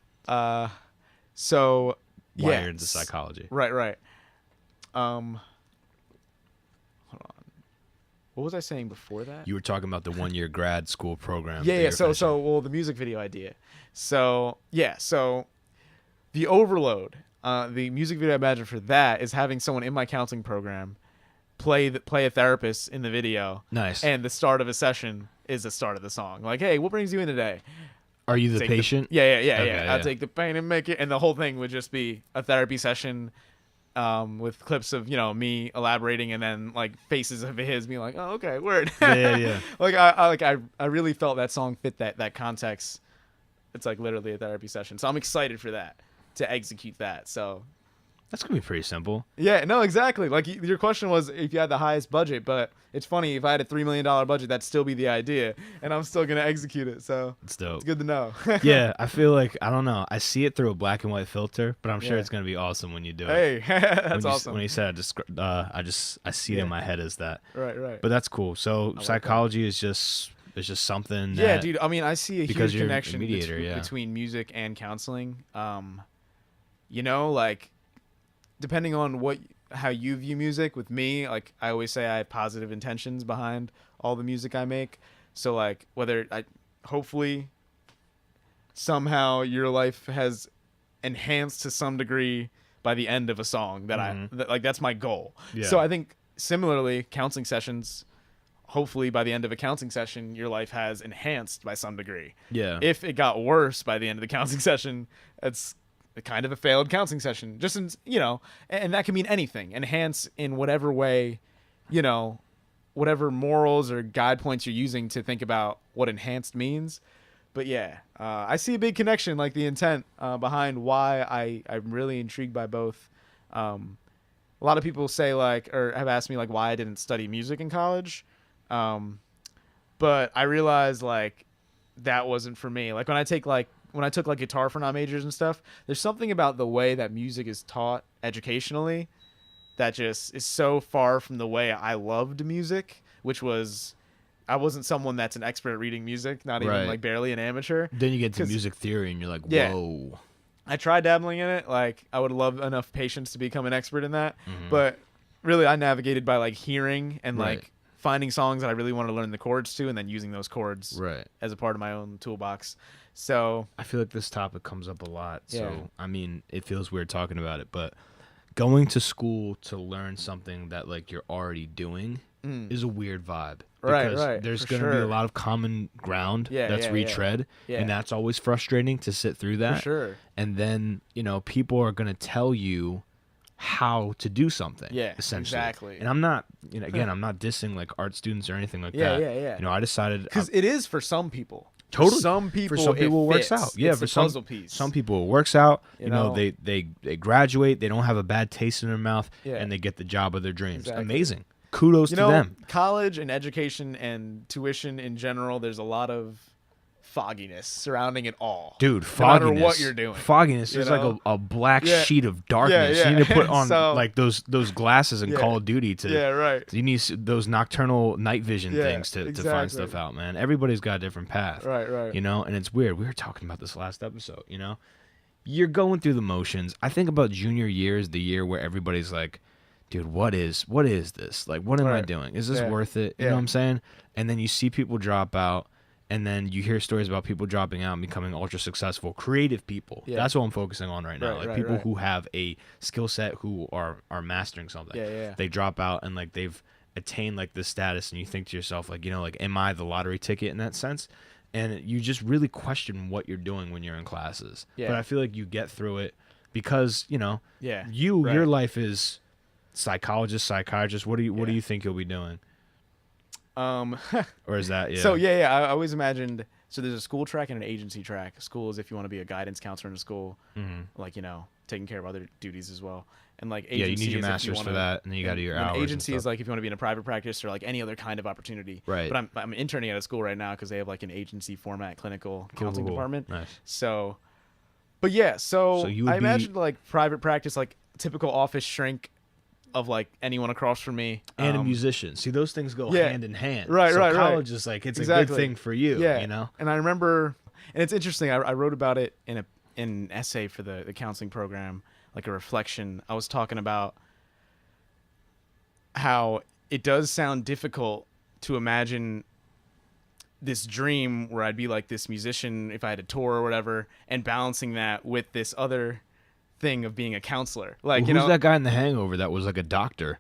So Wired into psychology. Right. Hold on. What was I saying before that? You were talking about the 1-year grad school program. Yeah. So the music video idea. So the Overload, the music video I imagine for that is having someone in my counseling program play a therapist in the video. Nice. And the start of a session is the start of the song. Like, hey, what brings you in today? Are you the patient? Yeah. I'll take the pain and make it. And the whole thing would just be a therapy session with clips of me elaborating, and then like faces of his being like, oh, okay, word. Yeah. Like I really felt that song fit that context. It's like literally a therapy session, so I'm excited for that, to execute that. So that's gonna be pretty simple. Yeah, no, exactly. Like your question was if you had the highest budget, but it's funny, if I had a $3 million budget, that'd still be the idea, and I'm still gonna execute it. So it's dope. It's good to know. Yeah, I feel like I don't know. I see it through a black and white filter, but I'm sure it's gonna be awesome when you do it. Hey, that's awesome. When you said I see it in my head as that. Right. But that's cool. So psychology is just something. Yeah, dude. I mean, I see a huge connection mediator, between music and counseling. Like, depending on how you view music, with me, like I always say, I have positive intentions behind all the music I make. So like hopefully somehow your life has enhanced to some degree by the end of a song that that's my goal. Yeah. So I think similarly, counseling sessions, hopefully by the end of a counseling session, your life has enhanced by some degree. Yeah. If it got worse by the end of the counseling session, it's kind of a failed counseling session. Just and that can mean anything. Enhance in whatever way, whatever morals or guide points you're using to think about what enhanced means. But yeah, I see a big connection, like the intent behind why I'm really intrigued by both. A lot of people say or have asked me why I didn't study music in college. But I realized that wasn't for me. When I took guitar for non-majors and stuff, there's something about the way that music is taught educationally that just is so far from the way I loved music, which was, I wasn't someone that's an expert at reading music, not even barely an amateur. Then you get to music theory and you're like, whoa. I tried dabbling in it. I would love enough patience to become an expert in that. Mm-hmm. But really I navigated by hearing and finding songs that I really wanted to learn the chords to, and then using those chords as a part of my own toolbox. So I feel like this topic comes up a lot. So I mean, it feels weird talking about it, but going to school to learn something that you're already doing is a weird vibe. Because there's going to be a lot of common ground that's retread, and that's always frustrating to sit through that. For sure. And then, people are going to tell you how to do something. Yeah, essentially. Exactly. And I'm not, again, I'm not dissing art students or anything like that. Yeah. I decided because it is for some people. Totally. Some people, For some people, it works fits. out. Yeah, It's for the some puzzle piece. Some people, it works out. You You know, know? they graduate, they don't have a bad taste in their mouth, Yeah. and they get the job of their dreams. Exactly. Amazing. Kudos You to know, them. college and education and tuition in general, there's a lot of fogginess surrounding it all. Dude, No fogginess. matter what you're doing. Fogginess You is like know? a black Yeah. sheet of darkness. Yeah. You need to put on So- like those glasses in Yeah. Call of Duty to. Yeah, right. You need those nocturnal night vision Yeah, things to find exactly. stuff out, man. Everybody's got a different path. Right. You know, and it's weird. We were talking about this last episode, you know? You're going through the motions. I think about junior year is the year where everybody's like, dude, what is this? Like, what am I Right. doing? Is this Yeah. worth it? You Yeah. know what I'm saying? And then you see people drop out, and then you hear stories about people dropping out and becoming ultra successful, creative people. Yeah. That's what I'm focusing on right now. Right, People right. who have a skill set, who are mastering something. Yeah. They drop out and like they've attained like this status, and you think to yourself, like, you know, like, am I the lottery ticket in that sense? And you just really question what you're doing when you're in classes. Yeah. But I feel like you get through it because, you know, Yeah. your Right. life is psychologist, psychiatrist. What do you think you'll be doing? Or is that So I always imagined. So there's a school track and an agency track. School is if you want to be a guidance counselor in a school, like, you know, taking care of other duties as well. And like agency Yeah, you need your is if masters wanna, for that, and then you got to do your and hours. agency and is stuff. like if you want to be in a private practice or like any other kind of opportunity. Right. But I'm interning at a school right now because they have like an agency format clinical counseling Cool. department. Nice. So, but yeah, so you would I be- imagined like private practice, like typical office shrink of like anyone across from me. And a musician. See, those things go yeah. hand in hand. Right, so right. college is like, it's a Exactly. good thing for you, Yeah. you know? And I remember, and it's interesting. I wrote about it in an essay for the counseling program, like a reflection. I was talking about how it does sound difficult to imagine this dream where I'd be like this musician if I had a tour or whatever, and balancing that with this other thing of being a counselor. Like, Well, you who's know, that guy in The Hangover that was like a doctor?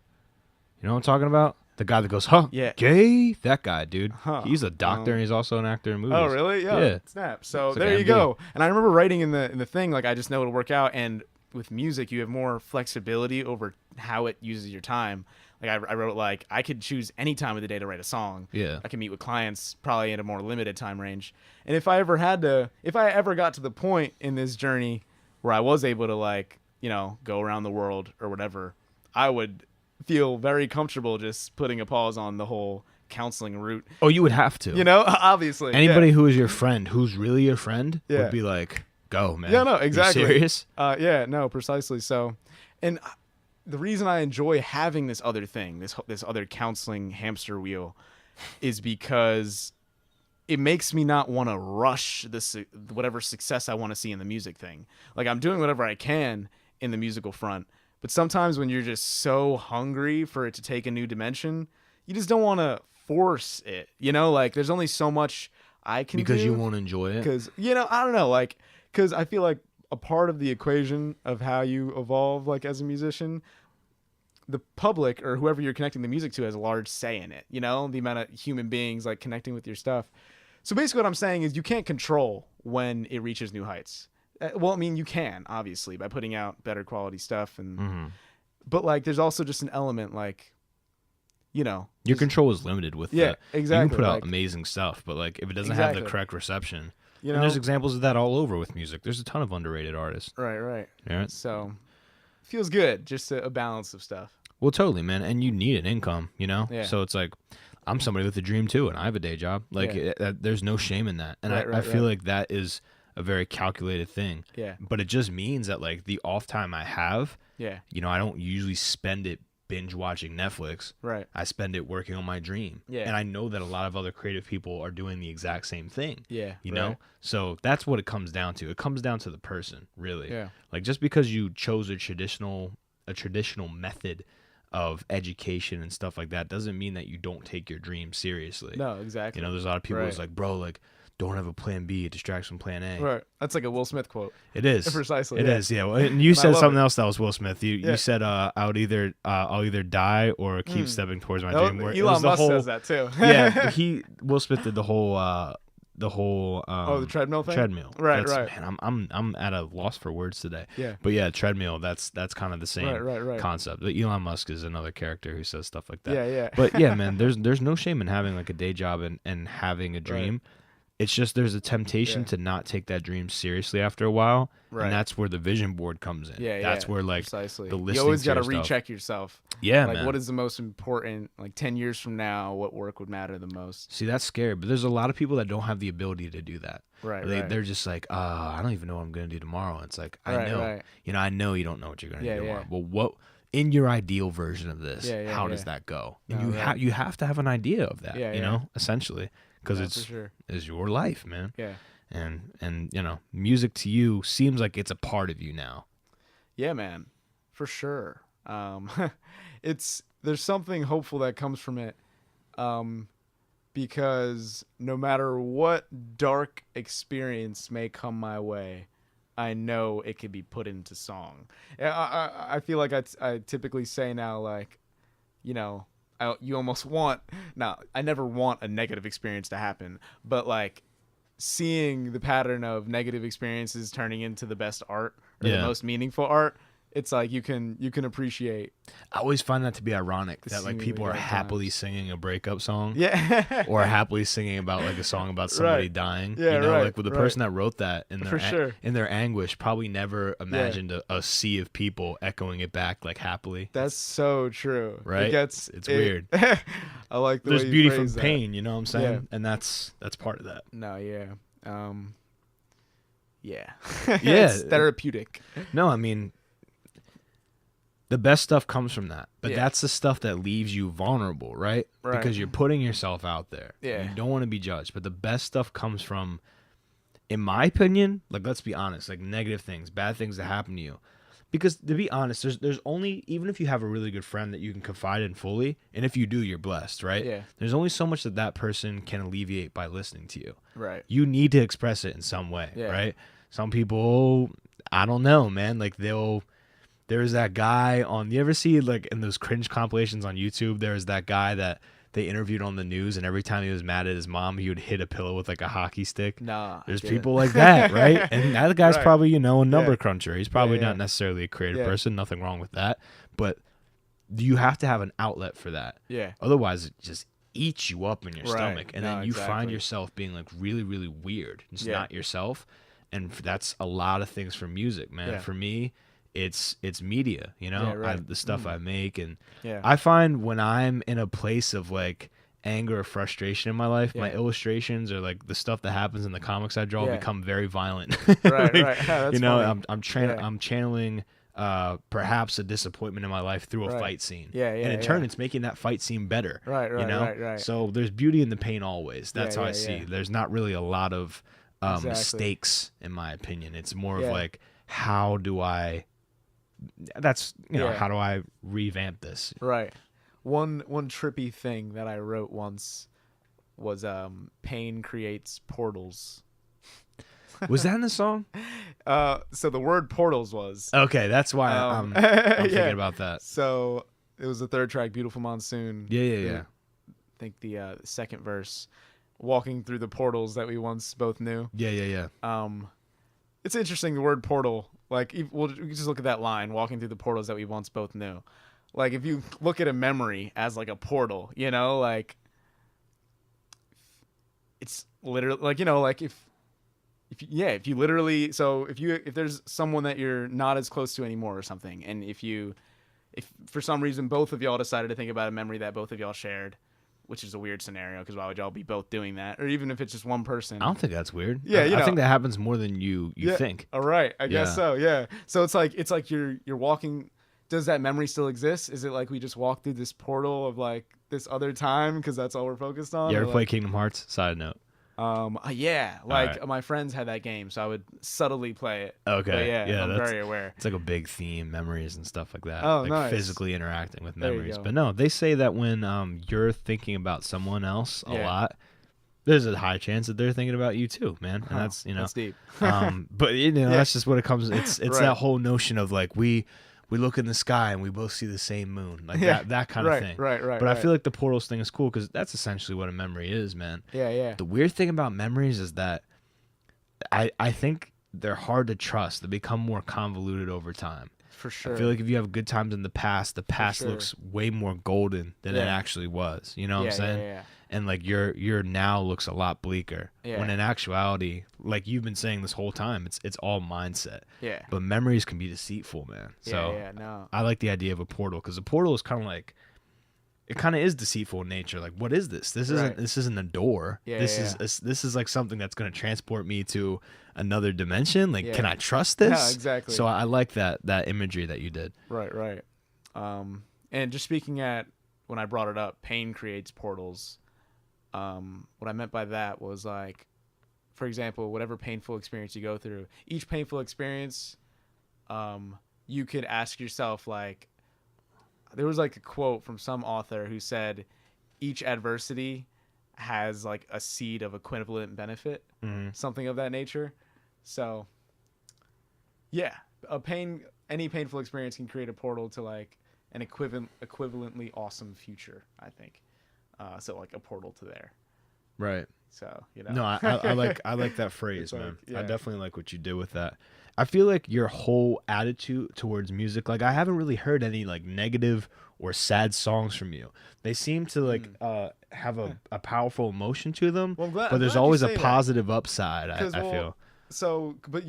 You know what I'm talking about? The guy that goes, huh? Yeah. Gay? That guy, dude. Huh. He's a doctor and he's also an actor in movies. oh really? Yeah. Snap. So It's like there you MD. go. And I remember writing in the thing, like, I just know it'll work out. And with music, you have more flexibility over how it uses your time. Like I wrote, like, I could choose any time of the day to write a song. Yeah. I can meet with clients probably in a more limited time range. And if I ever got to the point in this journey where I was able to, like, you know, go around the world or whatever, I would feel very comfortable just putting a pause on the whole counseling route. Oh, you would have to. You know, obviously. Anybody yeah. who is your friend, who's really your friend, Yeah. would be like, go, man. Yeah, no, You exactly. serious? Yeah, no, precisely. So, and the reason I enjoy having this other thing, this other counseling hamster wheel, is because it makes me not want to rush whatever success I want to see in the music thing. Like, I'm doing whatever I can in the musical front, but sometimes when you're just so hungry for it to take a new dimension, you just don't want to force it. You know, like, there's only so much I can Because do. you won't enjoy it? Because, you know, I don't know, like, because I feel like a part of the equation of how you evolve, like, as a musician, the public or whoever you're connecting the music to has a large say in it, you know, the amount of human beings, like, connecting with your stuff. So basically what I'm saying is you can't control when it reaches new heights. Well, I mean, you can, obviously, by putting out better quality stuff. But, like, there's also just an element, like, you know. Your control is limited with Yeah, that. exactly. You can put out like, amazing stuff, but like if it doesn't have the Exactly. correct reception, you and know. there's examples of that all over with music. There's a ton of underrated artists. Right. Yeah. So, feels good, just a balance of stuff. Well, totally, man. And you need an income, you know? Yeah. So it's like, I'm somebody with a dream too, and I have a day job. Like, Yeah. there's no shame in that. And I Right, feel right. like that is a very calculated thing. Yeah. But it just means that, like, the off time I have, Yeah. you know, I don't usually spend it binge watching Netflix. Right. I spend it working on my dream. Yeah. And I know that a lot of other creative people are doing the exact same thing. Yeah. You right. know? So that's what it comes down to. It comes down to the person, really. Yeah. Like, just because you chose a traditional method of education and stuff like that doesn't mean that you don't take your dream seriously. No, exactly. You know, there's a lot of people who's Right. like, bro, like, don't have a plan B. It distracts from plan A. Right. That's like a Will Smith quote. It is. Precisely. It yeah. is, yeah. Well, and you And I said love something it. else that was Will Smith. You Yeah. said I'll either die or keep stepping towards my Oh, dream. Where it Elon was the Musk whole, says that too. yeah, Will Smith did the whole the treadmill thing? treadmill. Right, That's- right. Man, I'm at a loss for words today. Yeah. But yeah, treadmill. That's kind of the same Right. concept. But Elon Musk is another character who says stuff like that. Yeah. But yeah, man, there's no shame in having like a day job and having a dream. It's just there's a temptation to not take that dream seriously after a while, and that's where the vision board comes in. That's where like precisely. the listening. You always got to recheck yourself. Yeah, like man. what is the most important? Like 10 years from now, what work would matter the most? See, that's scary, but there's a lot of people that don't have the ability to do that. Right. They're just like, I don't even know what I'm gonna do tomorrow. And it's like, I know, I know you don't know what you're gonna do tomorrow. Well, what in your ideal version of this? How does that go? And you have to have an idea of that. You know, essentially. Because it's your life, man. Yeah. And music to you seems like it's a part of you now. Yeah, man, for sure. There's something hopeful that comes from it, because no matter what dark experience may come my way, I know it can be put into song. I feel like I typically say now, like, you almost want, now I never want a negative experience to happen, but like seeing the pattern of negative experiences turning into the best art or the most meaningful art, it's like you can appreciate. I always find that to be ironic that like people are happily singing a breakup song, or happily singing about like a song about somebody dying. Like with the person that wrote that in their in their anguish probably never imagined a sea of people echoing it back like happily. That's so true. Right? It's weird. I like the There's way you beauty from phrase pain, you know what I'm saying? And that's part of that. No, Yeah. It's therapeutic. No, I mean, the best stuff comes from that. But that's the stuff that leaves you vulnerable, right? Because you're putting yourself out there. Yeah. You don't want to be judged. But the best stuff comes from, in my opinion, like, let's be honest, like negative things, bad things that happen to you. Because to be honest, there's only, even if you have a really good friend that you can confide in fully, and if you do, you're blessed, right? Yeah. There's only so much that person can alleviate by listening to you. Right. You need to express it in some way, right? Some people, I don't know, man, like there's that guy on, you ever see like in those cringe compilations on YouTube, there's that guy that they interviewed on the news, and every time he was mad at his mom, he would hit a pillow with like a hockey stick. Nah. There's people like that, right? And that guy's probably, a number cruncher. He's probably Yeah. not necessarily a creative person. Nothing wrong with that. But you have to have an outlet for that. Yeah. Otherwise, it just eats you up in your Right. stomach. And No, then you find exactly. yourself being like really, really weird. It's Yeah. not yourself. And that's a lot of things for music, man. Yeah. For me, it's media, Yeah, right. the stuff I make. And Yeah. I find when I'm in a place of like anger or frustration in my life, my Yeah. illustrations or like the stuff that happens in the comics I draw Yeah. become very violent. Right, Like, right. Yeah, that's funny. I'm channeling perhaps a disappointment in my life through a Right. fight scene. Yeah, yeah, And in turn, yeah. it's making that fight scene better. Right, Right. So there's beauty in the pain always. That's Yeah, how I yeah, see. yeah. There's not really a lot of Exactly. mistakes, in my opinion. It's more of Yeah. like, how do I? That's Yeah. how do I revamp this? Right. One trippy thing that I wrote once was pain creates portals. Was that in the song? So the word portals was. Okay, that's why I'm thinking about that. So it was the third track, Beautiful Monsoon. Yeah. I think the second verse, walking through the portals that we once both knew. Yeah. It's interesting, the word portal. Like, we can just look at that line, walking through the portals that we once both knew. Like, if you look at a memory as like a portal, like it's literally like, like if you literally, so if there's someone that you're not as close to anymore or something, and if for some reason both of y'all decided to think about a memory that both of y'all shared, which is a weird scenario because why would y'all be both doing that? Or even if it's just one person. I don't think that's weird. Yeah, I think that happens more than you think. All right, I guess so. Yeah. So it's like you're walking. Does that memory still exist? Is it like we just walked through this portal of like this other time because that's all we're focused on? You ever Or play like, Kingdom Hearts? Side note. Yeah. Like right. my friends had that game, so I would subtly play it. Okay. But yeah, I'm that's very aware. It's like a big theme, memories and stuff like that. Oh, like nice. physically interacting with There you memories. go. But no, they say that when you're thinking about someone else a Yeah. lot, there's a high chance that they're thinking about you too, man. And that's That's deep. but that's just what it comes. It's Right. that whole notion of like we look in the sky and we both see the same moon, like that kind Right, of thing. right. But I feel like the portals thing is cool because that's essentially what a memory is, man. Yeah. The weird thing about memories is that I think they're hard to trust. They become more convoluted over time. For sure. I feel like if you have good times in the past sure. looks way more golden than it Yeah. actually was. You know what I'm saying? Yeah. And like your now looks a lot bleaker. Yeah. When in actuality, like you've been saying this whole time, it's all mindset. Yeah. But memories can be deceitful, man. So Yeah. No. I like the idea of a portal, because a portal is kind of like, it kind of is deceitful in nature. Like, what is this? This isn't a door. Yeah, This is like something that's going to transport me to another dimension. Like, Yeah. can I trust this? Yeah, exactly. So I like that imagery that you did. Right. And just speaking at when I brought it up, pain creates portals. What I meant by that was like, for example, whatever painful experience you go through, each painful experience, you could ask yourself, like, there was like a quote from some author who said each adversity has like a seed of equivalent benefit, something of that nature. So yeah, any painful experience can create a portal to like an equivalently awesome future, I think. So like a portal to there. Right. So, you know. No, I like that phrase, Like, man. yeah. I definitely like what you did with that. I feel like your whole attitude towards music, like I haven't really heard any like negative or sad songs from you. They seem to like have a powerful emotion to them, Well, but there's always a positive upside, I well, feel. So, but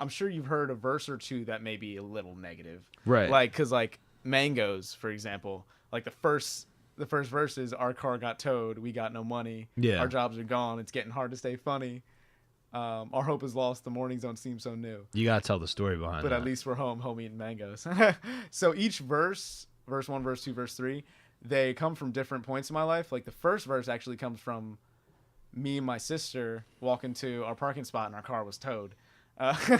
I'm sure you've heard a verse or two that may be a little negative. Right. Like, cause like Mangoes, for example, like the first verse is, our car got towed, we got no money. Yeah. Our jobs are gone, it's getting hard to stay funny. Our hope is lost, the mornings don't seem so new. You gotta tell the story behind But that. at least we're home eating mangoes. So each verse 1, verse 2, verse 3, they come from different points in my life. Like the first verse actually comes from me and my sister walking to our parking spot and our car was towed.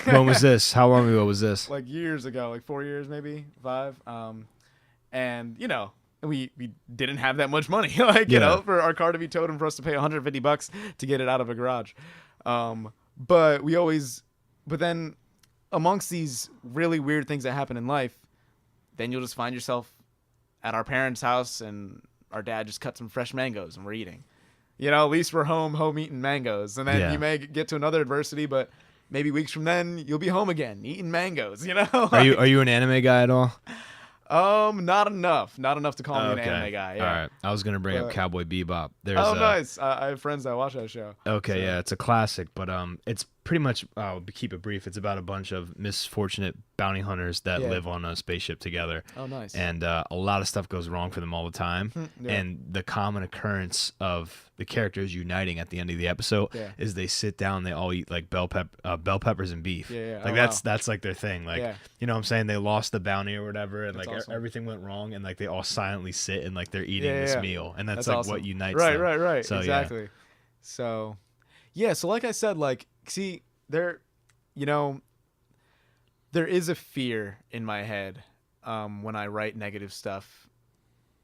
When was this? How long ago was this? Like years ago, like 4 years, maybe 5. And you know, we didn't have that much money, like, you know, for our car to be towed and for us to pay $150 to get it out of a garage. But then amongst these really weird things that happen in life, then you'll just find yourself at our parents' house and our dad just cut some fresh mangoes and we're eating. You know, at least we're home eating mangoes. And then you may get to another adversity, but maybe weeks from then you'll be home again eating mangoes, you know? Are you an anime guy at all? Not enough to call me an anime guy. Yeah. All right. I was going to bring up Cowboy Bebop. Nice. I have friends that watch that show. Okay, so. Yeah, it's a classic, but it's pretty much, I'll keep it brief. It's about a bunch of misfortunate bounty hunters that live on a spaceship together. Oh, nice. And a lot of stuff goes wrong for them all the time. And the common occurrence of the characters uniting at the end of the episode is they sit down, they all eat like bell peppers and beef. Like that's like their thing. Like, you know what I'm saying? They lost the bounty or whatever, and that's like awesome. Everything went wrong, and like they all silently sit and like they're eating this meal, and that's like awesome. What unites them. Right. So, exactly. So, so like I said, like, see, there is a fear in my head when I write negative stuff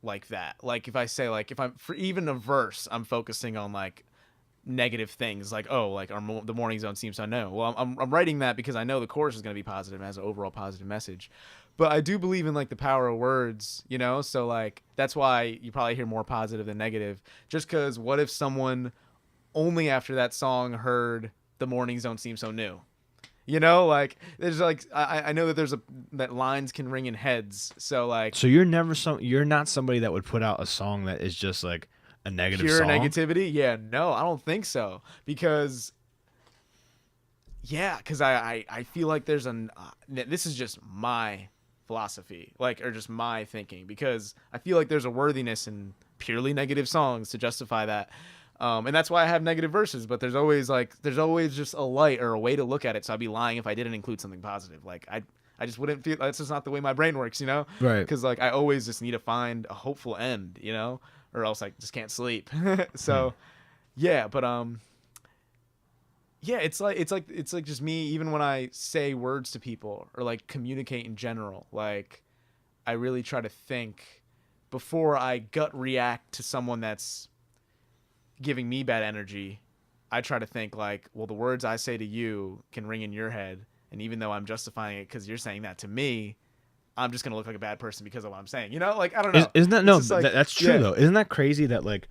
like that. Like if I say, like, if I'm for even a verse, I'm focusing on like negative things, like, oh, like the morning zone seems so no. Well, I'm writing that because I know the chorus is going to be positive and has an overall positive message. But I do believe in like the power of words, you know? So like that's why you probably hear more positive than negative. Just because what if someone only after that song heard the mornings don't seem so new? You know, like there's like I know that that lines can ring in heads. So like, so you're not somebody that would put out a song that is just like a negative pure song? Negativity. Yeah, no, I don't think so, because I feel like there's this is just my philosophy, like, or just my thinking, because I feel like there's a worthiness in purely negative songs to justify that. And that's why I have negative verses, but there's always just a light or a way to look at it. So I'd be lying if I didn't include something positive. Like I just wouldn't feel, that's just not the way my brain works, you know? Right. Because like I always just need to find a hopeful end, you know, or else I just can't sleep. So it's like just me, even when I say words to people or like communicate in general, like I really try to think before I gut react to someone that's giving me bad energy. I try to think like, well, the words I say to you can ring in your head, and even though I'm justifying it because you're saying that to me, I'm just gonna look like a bad person because of what I'm saying, you know? Like, I don't know. Isn't that, no, like, that's true though. Isn't that crazy that, like,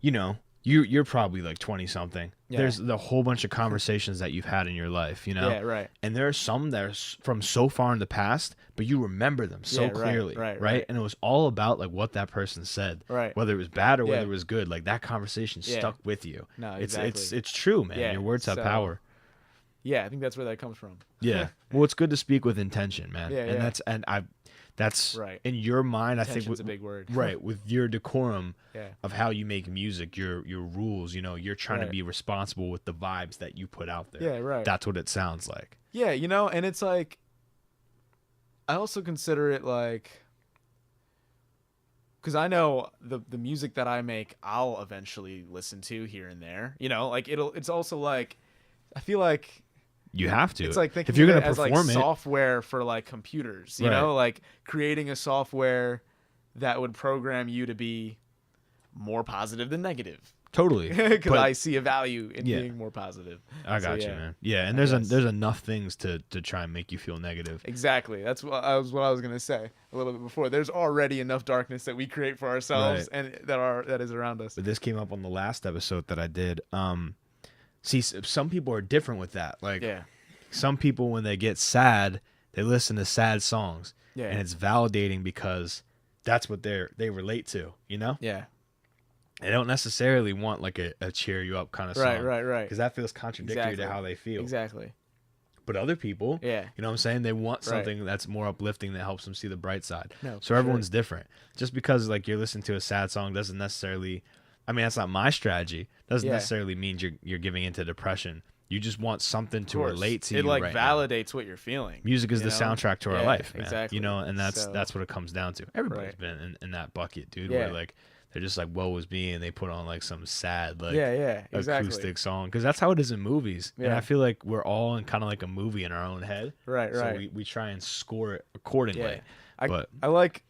you know, you're probably like 20 something. Yeah. There's the whole bunch of conversations that you've had in your life, you know? Yeah, right. And there are some that are from so far in the past, but you remember them so Yeah, right, clearly, right. And it was all about like what that person said, Right. whether it was bad or Yeah. whether it was good. Like that conversation Yeah. stuck with you. No, exactly. It's true, man. Yeah, Your words have so- power. Yeah, I think that's where that comes from. Yeah. Well, it's good to speak with intention, man. Yeah, and yeah. that's Right. in your mind. I think Intention's a big word. right, with your decorum Yeah. of how you make music, your rules. You know, you're trying to Right. be responsible with the vibes that you put out there. Yeah, right. That's what it sounds like. Yeah, you know, and it's like, I also consider it like, because I know the music that I make, I'll eventually listen to here and there. You know, like it's also like, I feel like You have to. it's like thinking if you're of gonna it as like perform it, software for like computers. You Right. know, like creating a software that would program you to be more positive than negative. totally. Because But- I see a value in Yeah. being more positive. I So, got you, yeah. man. Yeah, and I there's guess. there's enough things to try and make you feel negative. Exactly. That's what I was gonna say a little bit before. There's already enough darkness that we create for ourselves and that is around us. But this came up on the last episode that I did. See, some people are different with that. Like, Yeah. some people when they get sad, they listen to sad songs, Yeah. and it's validating because that's what they relate to. You know, Yeah. they don't necessarily want like a cheer you up kind of song, Right. Because that feels contradictory Exactly. to how they feel. Exactly. But other people, Yeah. you know what I'm saying? They want Right. something that's more uplifting that helps them see the bright side. No, So for everyone's different. Just because like you're listening to a sad song doesn't necessarily, I mean, that's not my strategy. Doesn't Yeah. necessarily mean you're giving into depression. You just want something to course. relate to It you like right now. validates what you're feeling. Music is you the know? soundtrack to our Yeah, life, man. exactly. You know, and that's So- what it comes down to. Everybody's Right. been in that bucket, dude, Yeah. where like they're just like, woe is me, and they put on like some sad like Yeah. Exactly. acoustic song, because that's how it is in movies. And Yeah. I feel like we're all in kind of like a movie in our own head. Right. So Right. we try and score it accordingly. Yeah. But I like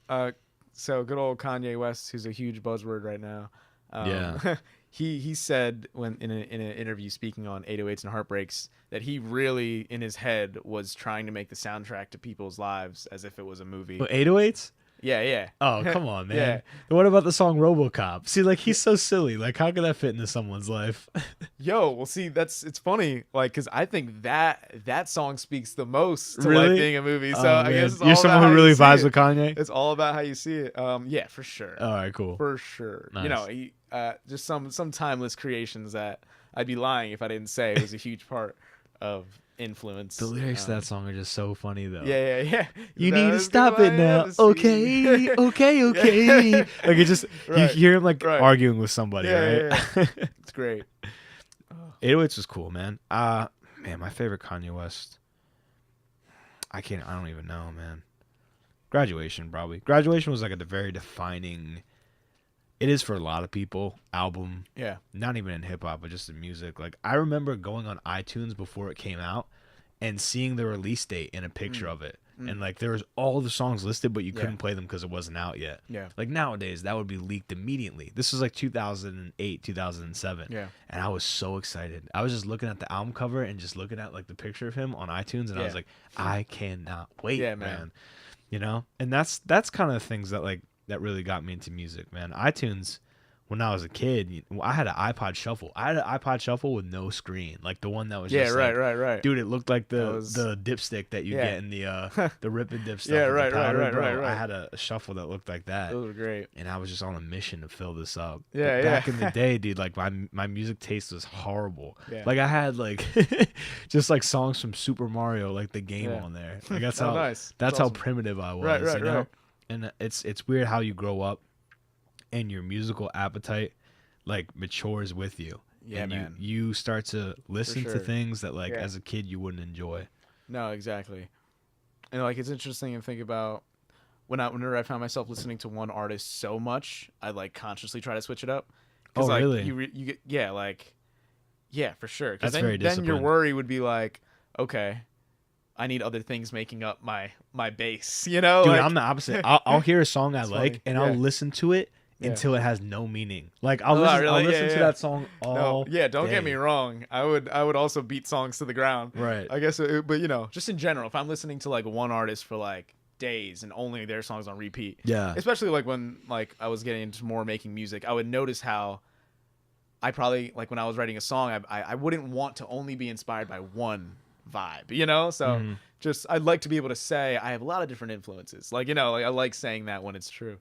so good old Kanye West, who's a huge buzzword right now. Yeah. He said when in an interview speaking on 808s and Heartbreaks that he really in his head was trying to make the soundtrack to people's lives as if it was a movie. 808s? Yeah. Oh, come on, man. Yeah. What about the song RoboCop? See, like he's so silly. Like how could that fit into someone's life? Yo, well, see, it's funny, like, because I think that song speaks the most to Really? like being a movie. So Oh, I man. guess it's You're all someone about who how really you see vibes it. with Kanye? It's all about how you see it. Yeah, for sure. All right, cool. For sure. Nice. You know, he, just some timeless creations that I'd be lying if I didn't say it was a huge part of influence. The lyrics to that song are just so funny though. Yeah. You That need to is stop good it now. fantasy. Okay. Okay. Like it just Right. you hear him like Right. arguing with somebody, right? Yeah. It's great. 808s was cool, man. Man, my favorite Kanye West. I don't even know, man. Graduation, probably. Graduation was like a very defining. It is for a lot of people. Album, Yeah. not even in hip hop, but just in music. Like I remember going on iTunes before it came out and seeing the release date and a picture of it, and like there was all the songs listed, but you Yeah. couldn't play them because it wasn't out yet. Yeah. Like nowadays, that would be leaked immediately. This was like 2008, 2007. Yeah. And I was so excited. I was just looking at the album cover and just looking at like the picture of him on iTunes, and I was Yeah. like, I cannot wait, Yeah, man. man. You know, and that's kind of things that like that really got me into music, man. iTunes. When I was a kid, I had an iPod Shuffle. I had an iPod Shuffle with no screen, like the one that was Yeah. just Right. like, Right. dude, it looked like That was- the dipstick that you Yeah. get in the Rip and Dip stuff. Yeah, with the right, powder, bro. right. I had a shuffle that looked like that, Those were great. and I was just on a mission to fill this up. Yeah, But back yeah. in the day, dude, like my music taste was horrible. Yeah. Like I had like just like songs from Super Mario, like the game Yeah. on there. Like that's Oh, how nice. that's That's how awesome. primitive I was. Right, you know? right. And it's weird how you grow up and your musical appetite like matures with you. Yeah, and man. you start to listen to sure. things that like Yeah. as a kid you wouldn't enjoy. No, exactly. And like it's interesting to think about whenever I found myself listening to one artist so much, I like consciously try to switch it up. Oh, like, really? You get yeah, for sure. Because That's very then your disciplined. worry would be like, okay, I need other things making up my base. You know, Dude, like, I'm the opposite. I'll hear a song I It's like funny. and Yeah. I'll listen to it Yeah. until it has no meaning. Like I'll Oh, listen, really? I'll Yeah, listen to yeah. that song no, all don't get me day. wrong. I would also beat songs to the ground. Right. I guess, but you know, just in general, if I'm listening to like one artist for like days and only their songs on repeat, Yeah. especially like when like I was getting into more making music, I would notice how I probably like when I was writing a song, I wouldn't want to only be inspired by one vibe, you know? So just I'd like to be able to say I have a lot of different influences. Like, you know, like I like saying that when it's true.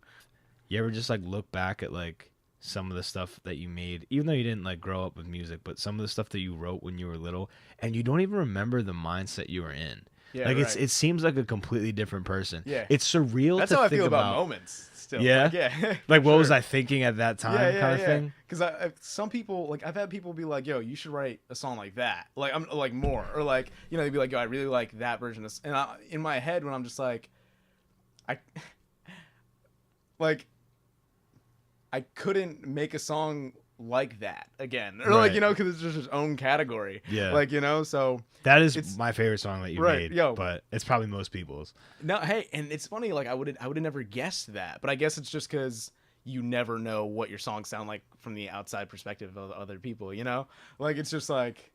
You ever just like look back at like some of the stuff that you made, even though you didn't like grow up with music, but some of the stuff that you wrote when you were little, and you don't even remember the mindset you were in. Yeah, like right. it seems like a completely different person. Yeah. It's surreal. That's to how I think feel about moments still. Yeah? Like, yeah. Like what sure. was I thinking at that time, kind of thing. Because some people, like I've had people be like, yo, you should write a song like that. Like I'm like more, or like, you know, they'd be like, yo, I really like that version of, and in my head when I'm just like, I couldn't make a song like that again, or like, you know, because it's just its own category. Yeah. Like, you know, so that is my favorite song that you made. Yo, but it's probably most people's. No, hey, and it's funny. Like I would have never guessed that, but I guess it's just because you never know what your songs sound like from the outside perspective of other people. You know, like it's just like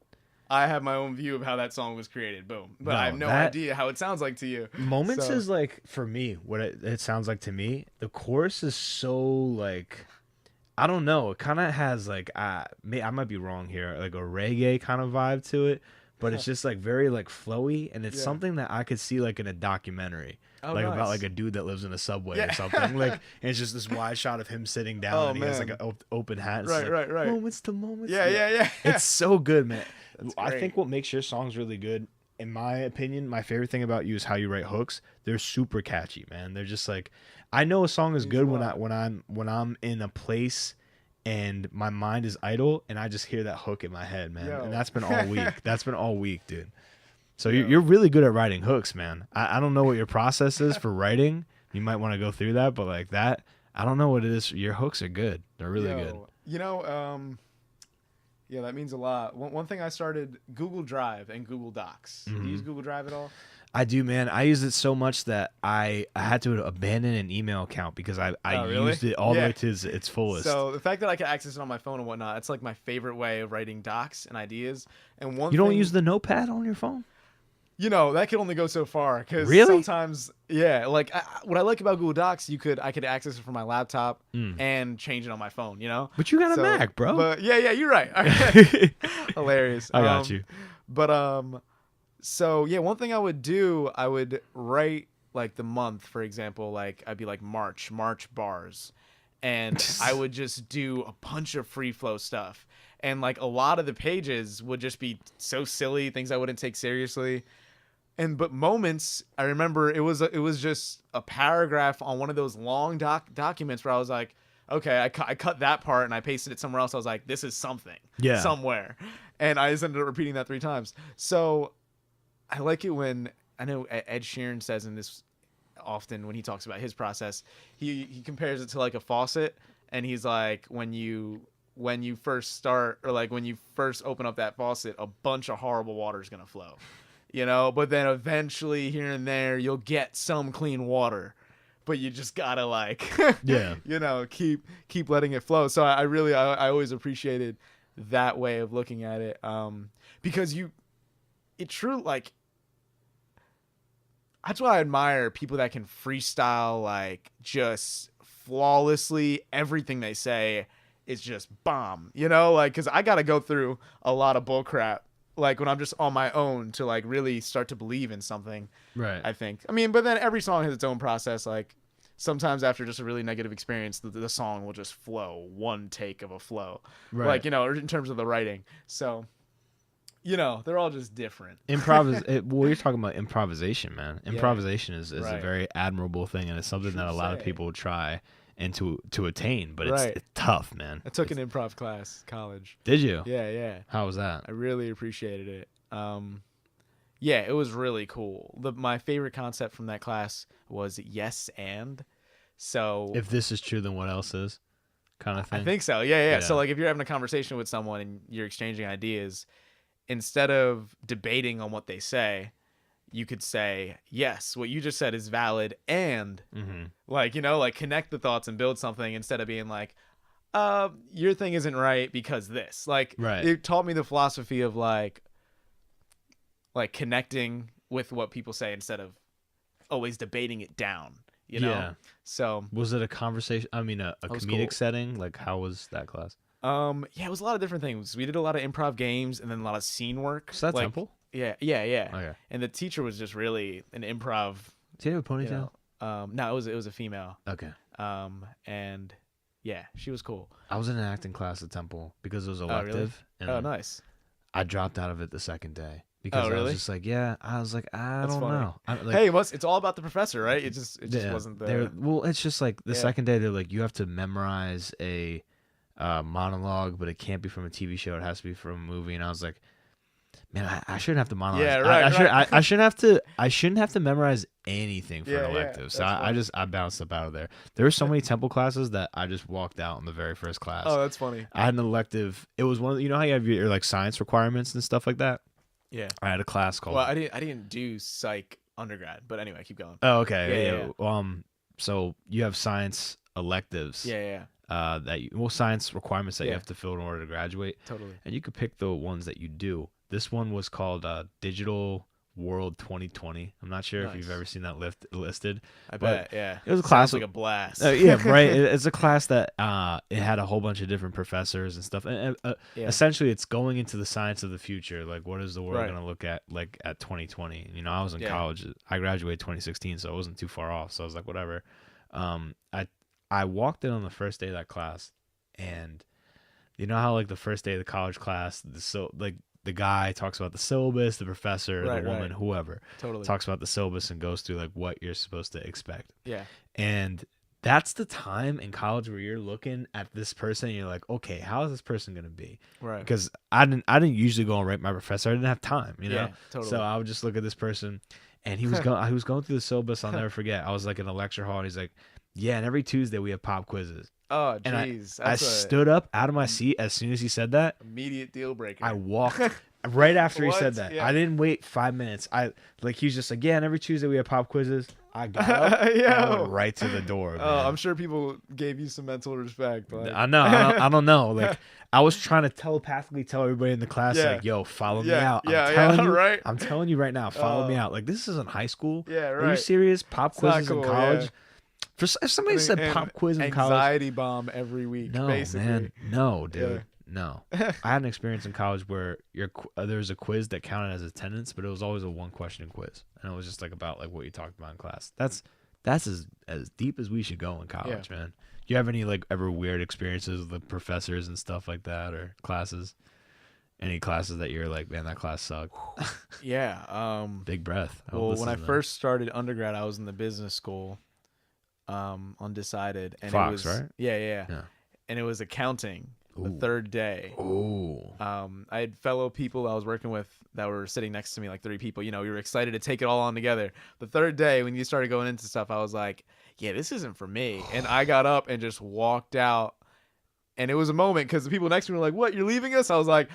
I have my own view of how that song was created. Boom, but I have no idea how it sounds like to you. Moments is like for me what it sounds like to me. The chorus is so like. I don't know. It kind of has like I might be wrong here, like a reggae kind of vibe to it, but it's just like very like flowy, and it's something that I could see like in a documentary, like about like a dude that lives in a subway or something. Like, and it's just this wide shot of him sitting down, and he has like an open hat. Right. Moments to moments. Yeah. It's so good, man. I great. think what makes your songs really good, in my opinion, my favorite thing about you is how you write hooks. They're super catchy, man. They're just like. I know a song is good when I'm in a place and my mind is idle and I just hear that hook in my head, man. And that's been all week. That's been all week, dude. So you're really good at writing hooks, man. I don't know what your process is for writing. You might want to go through that, but like that, I don't know what it is. Your hooks are good. They're really good. You know, yeah, that means a lot. One thing I started Google Drive and Google Docs. Do you use Google Drive at all? I do, man. I use it so much that I had to abandon an email account because I used it all the way to its fullest. So the fact that I can access it on my phone and whatnot, it's like my favorite way of writing docs and ideas. And you don't use the notepad on your phone? You know, that can only go so far because sometimes, like what I like about Google Docs, I could access it from my laptop and change it on my phone. You know, but you got a Mac, bro. But yeah, you're right. Hilarious. I got you. But so yeah, one thing I would do, I would write like the month, for example, like I'd be like March bars, and I would just do a bunch of free flow stuff, and like a lot of the pages would just be so silly, things I wouldn't take seriously. But moments, I remember it was just a paragraph on one of those long documents where I was like, okay, I cut that part and I pasted it somewhere else. I was like, this is something somewhere, and I just ended up repeating that 3 times. So I like it when, I know Ed Sheeran says in this often when he talks about his process, he compares it to like a faucet, and he's like, when you first start, or like when you first open up that faucet, a bunch of horrible water is gonna flow, you know, but then eventually here and there you'll get some clean water, but you just gotta like you know, keep letting it flow. So I always appreciated that way of looking at it, because like, that's why I admire people that can freestyle, like just flawlessly. Everything they say is just bomb, you know, like, cause I got to go through a lot of bull crap, like when I'm just on my own to like really start to believe in something. Right. I think, I mean, but then every song has its own process. Like sometimes after just a really negative experience, the song will just flow, one take of a flow, like, you know, in terms of the writing. So, you know, they're all just different. Well, you're talking about improvisation, man. Improvisation is a very admirable thing, and it's something that a lot of people try and to attain, but it's tough, man. I took an improv class college. Did you? Yeah. How was that? I really appreciated it. Yeah, it was really cool. My favorite concept from that class was yes and. So if this is true, then what else is? Kind of thing. I think so. Yeah. So like if you're having a conversation with someone and you're exchanging ideas, instead of debating on what they say, you could say, yes, what you just said is valid, and like, you know, like connect the thoughts and build something, instead of being like, your thing isn't right because this. Like, it taught me the philosophy of like connecting with what people say instead of always debating it down, you know? So was it a conversation? I mean, a comedic setting? Like, how was that class? Yeah, it was a lot of different things. We did a lot of improv games and then a lot of scene work. Is that like, Temple? Yeah. Okay. And the teacher was just really an improv. Did you have a ponytail? You know, no, it was a female. Okay. And yeah, she was cool. I was in an acting class at Temple because it was elective. Oh, really? Nice. I dropped out of it the second day because really? I was just like, I don't know. Hey, it's all about the professor, right? It just wasn't there. Well, it's just like the second day they're like, you have to memorize a monologue, but it can't be from a TV show. It has to be from a movie. And I was like, man, I shouldn't have to monologue. Yeah, right. I shouldn't have to memorize anything for an elective. So I bounced up out of there. There were so many Temple classes that I just walked out in the very first class. Oh, that's funny. I had an elective. It was one of how you have your like science requirements and stuff like that. Yeah. I had a class called. Well, I didn't do psych undergrad, but anyway, keep going. Oh, okay. Yeah. So you have science electives. Yeah. Science requirements that you have to fill in order to graduate. Totally. And you could pick the ones that you do. This one was called Digital World 2020. I'm not sure if you've ever seen that listed. I bet, yeah. It was a class. Sounds like a blast. Yeah, right. It's a class that it had a whole bunch of different professors and stuff. And essentially, it's going into the science of the future. Like, what is the world going to look at like at 2020? You know, I was in college. I graduated 2016, so I wasn't too far off. So I was like, whatever. I walked in on the first day of that class, and you know how like the first day of the college class, the guy talks about the syllabus, the professor, the woman, whoever, talks about the syllabus and goes through like what you're supposed to expect. Yeah. And that's the time in college where you're looking at this person and you're like, okay, how is this person going to be? Right. Because I didn't usually go and rate my professor. I didn't have time, you know? Yeah, totally. So I would just look at this person, and he was going through the syllabus. I'll never forget. I was like in a lecture hall, and he's like, yeah, and every Tuesday we have pop quizzes. Oh, jeez. I stood up out of my seat as soon as he said that. Immediate deal breaker. I walked right after he said that. Yeah. I didn't wait 5 minutes. He was just like, yeah, and every Tuesday we have pop quizzes. I got up and I went right to the door. Man. I'm sure people gave you some mental respect. Like. I know. I don't know. Like, I was trying to telepathically tell everybody in the class, like, yo, follow me out. I'm telling you right now, follow me out. Like, this isn't high school. Yeah, right. Are you serious? Pop quizzes in college? Yeah. If somebody said pop quiz in college, anxiety bomb every week. No, basically. man, no, dude, no. I had an experience in college where there was a quiz that counted as attendance, but it was always a one-question quiz, and it was just like about like what you talked about in class. That's as deep as we should go in college, man. Do you have any like ever weird experiences with the professors and stuff like that, or classes? Any classes that you're like, man, that class sucked? Yeah. Big breath. Well, when I first started undergrad, I was in the business school. Undecided, and Fox, it was right? Yeah, and it was accounting. The third day. I had fellow people I was working with that were sitting next to me, like 3 people. You know, we were excited to take it all on together. The third day, when you started going into stuff, I was like, yeah, this isn't for me. And I got up and just walked out, and it was a moment because the people next to me were like, what, you're leaving us? I was like,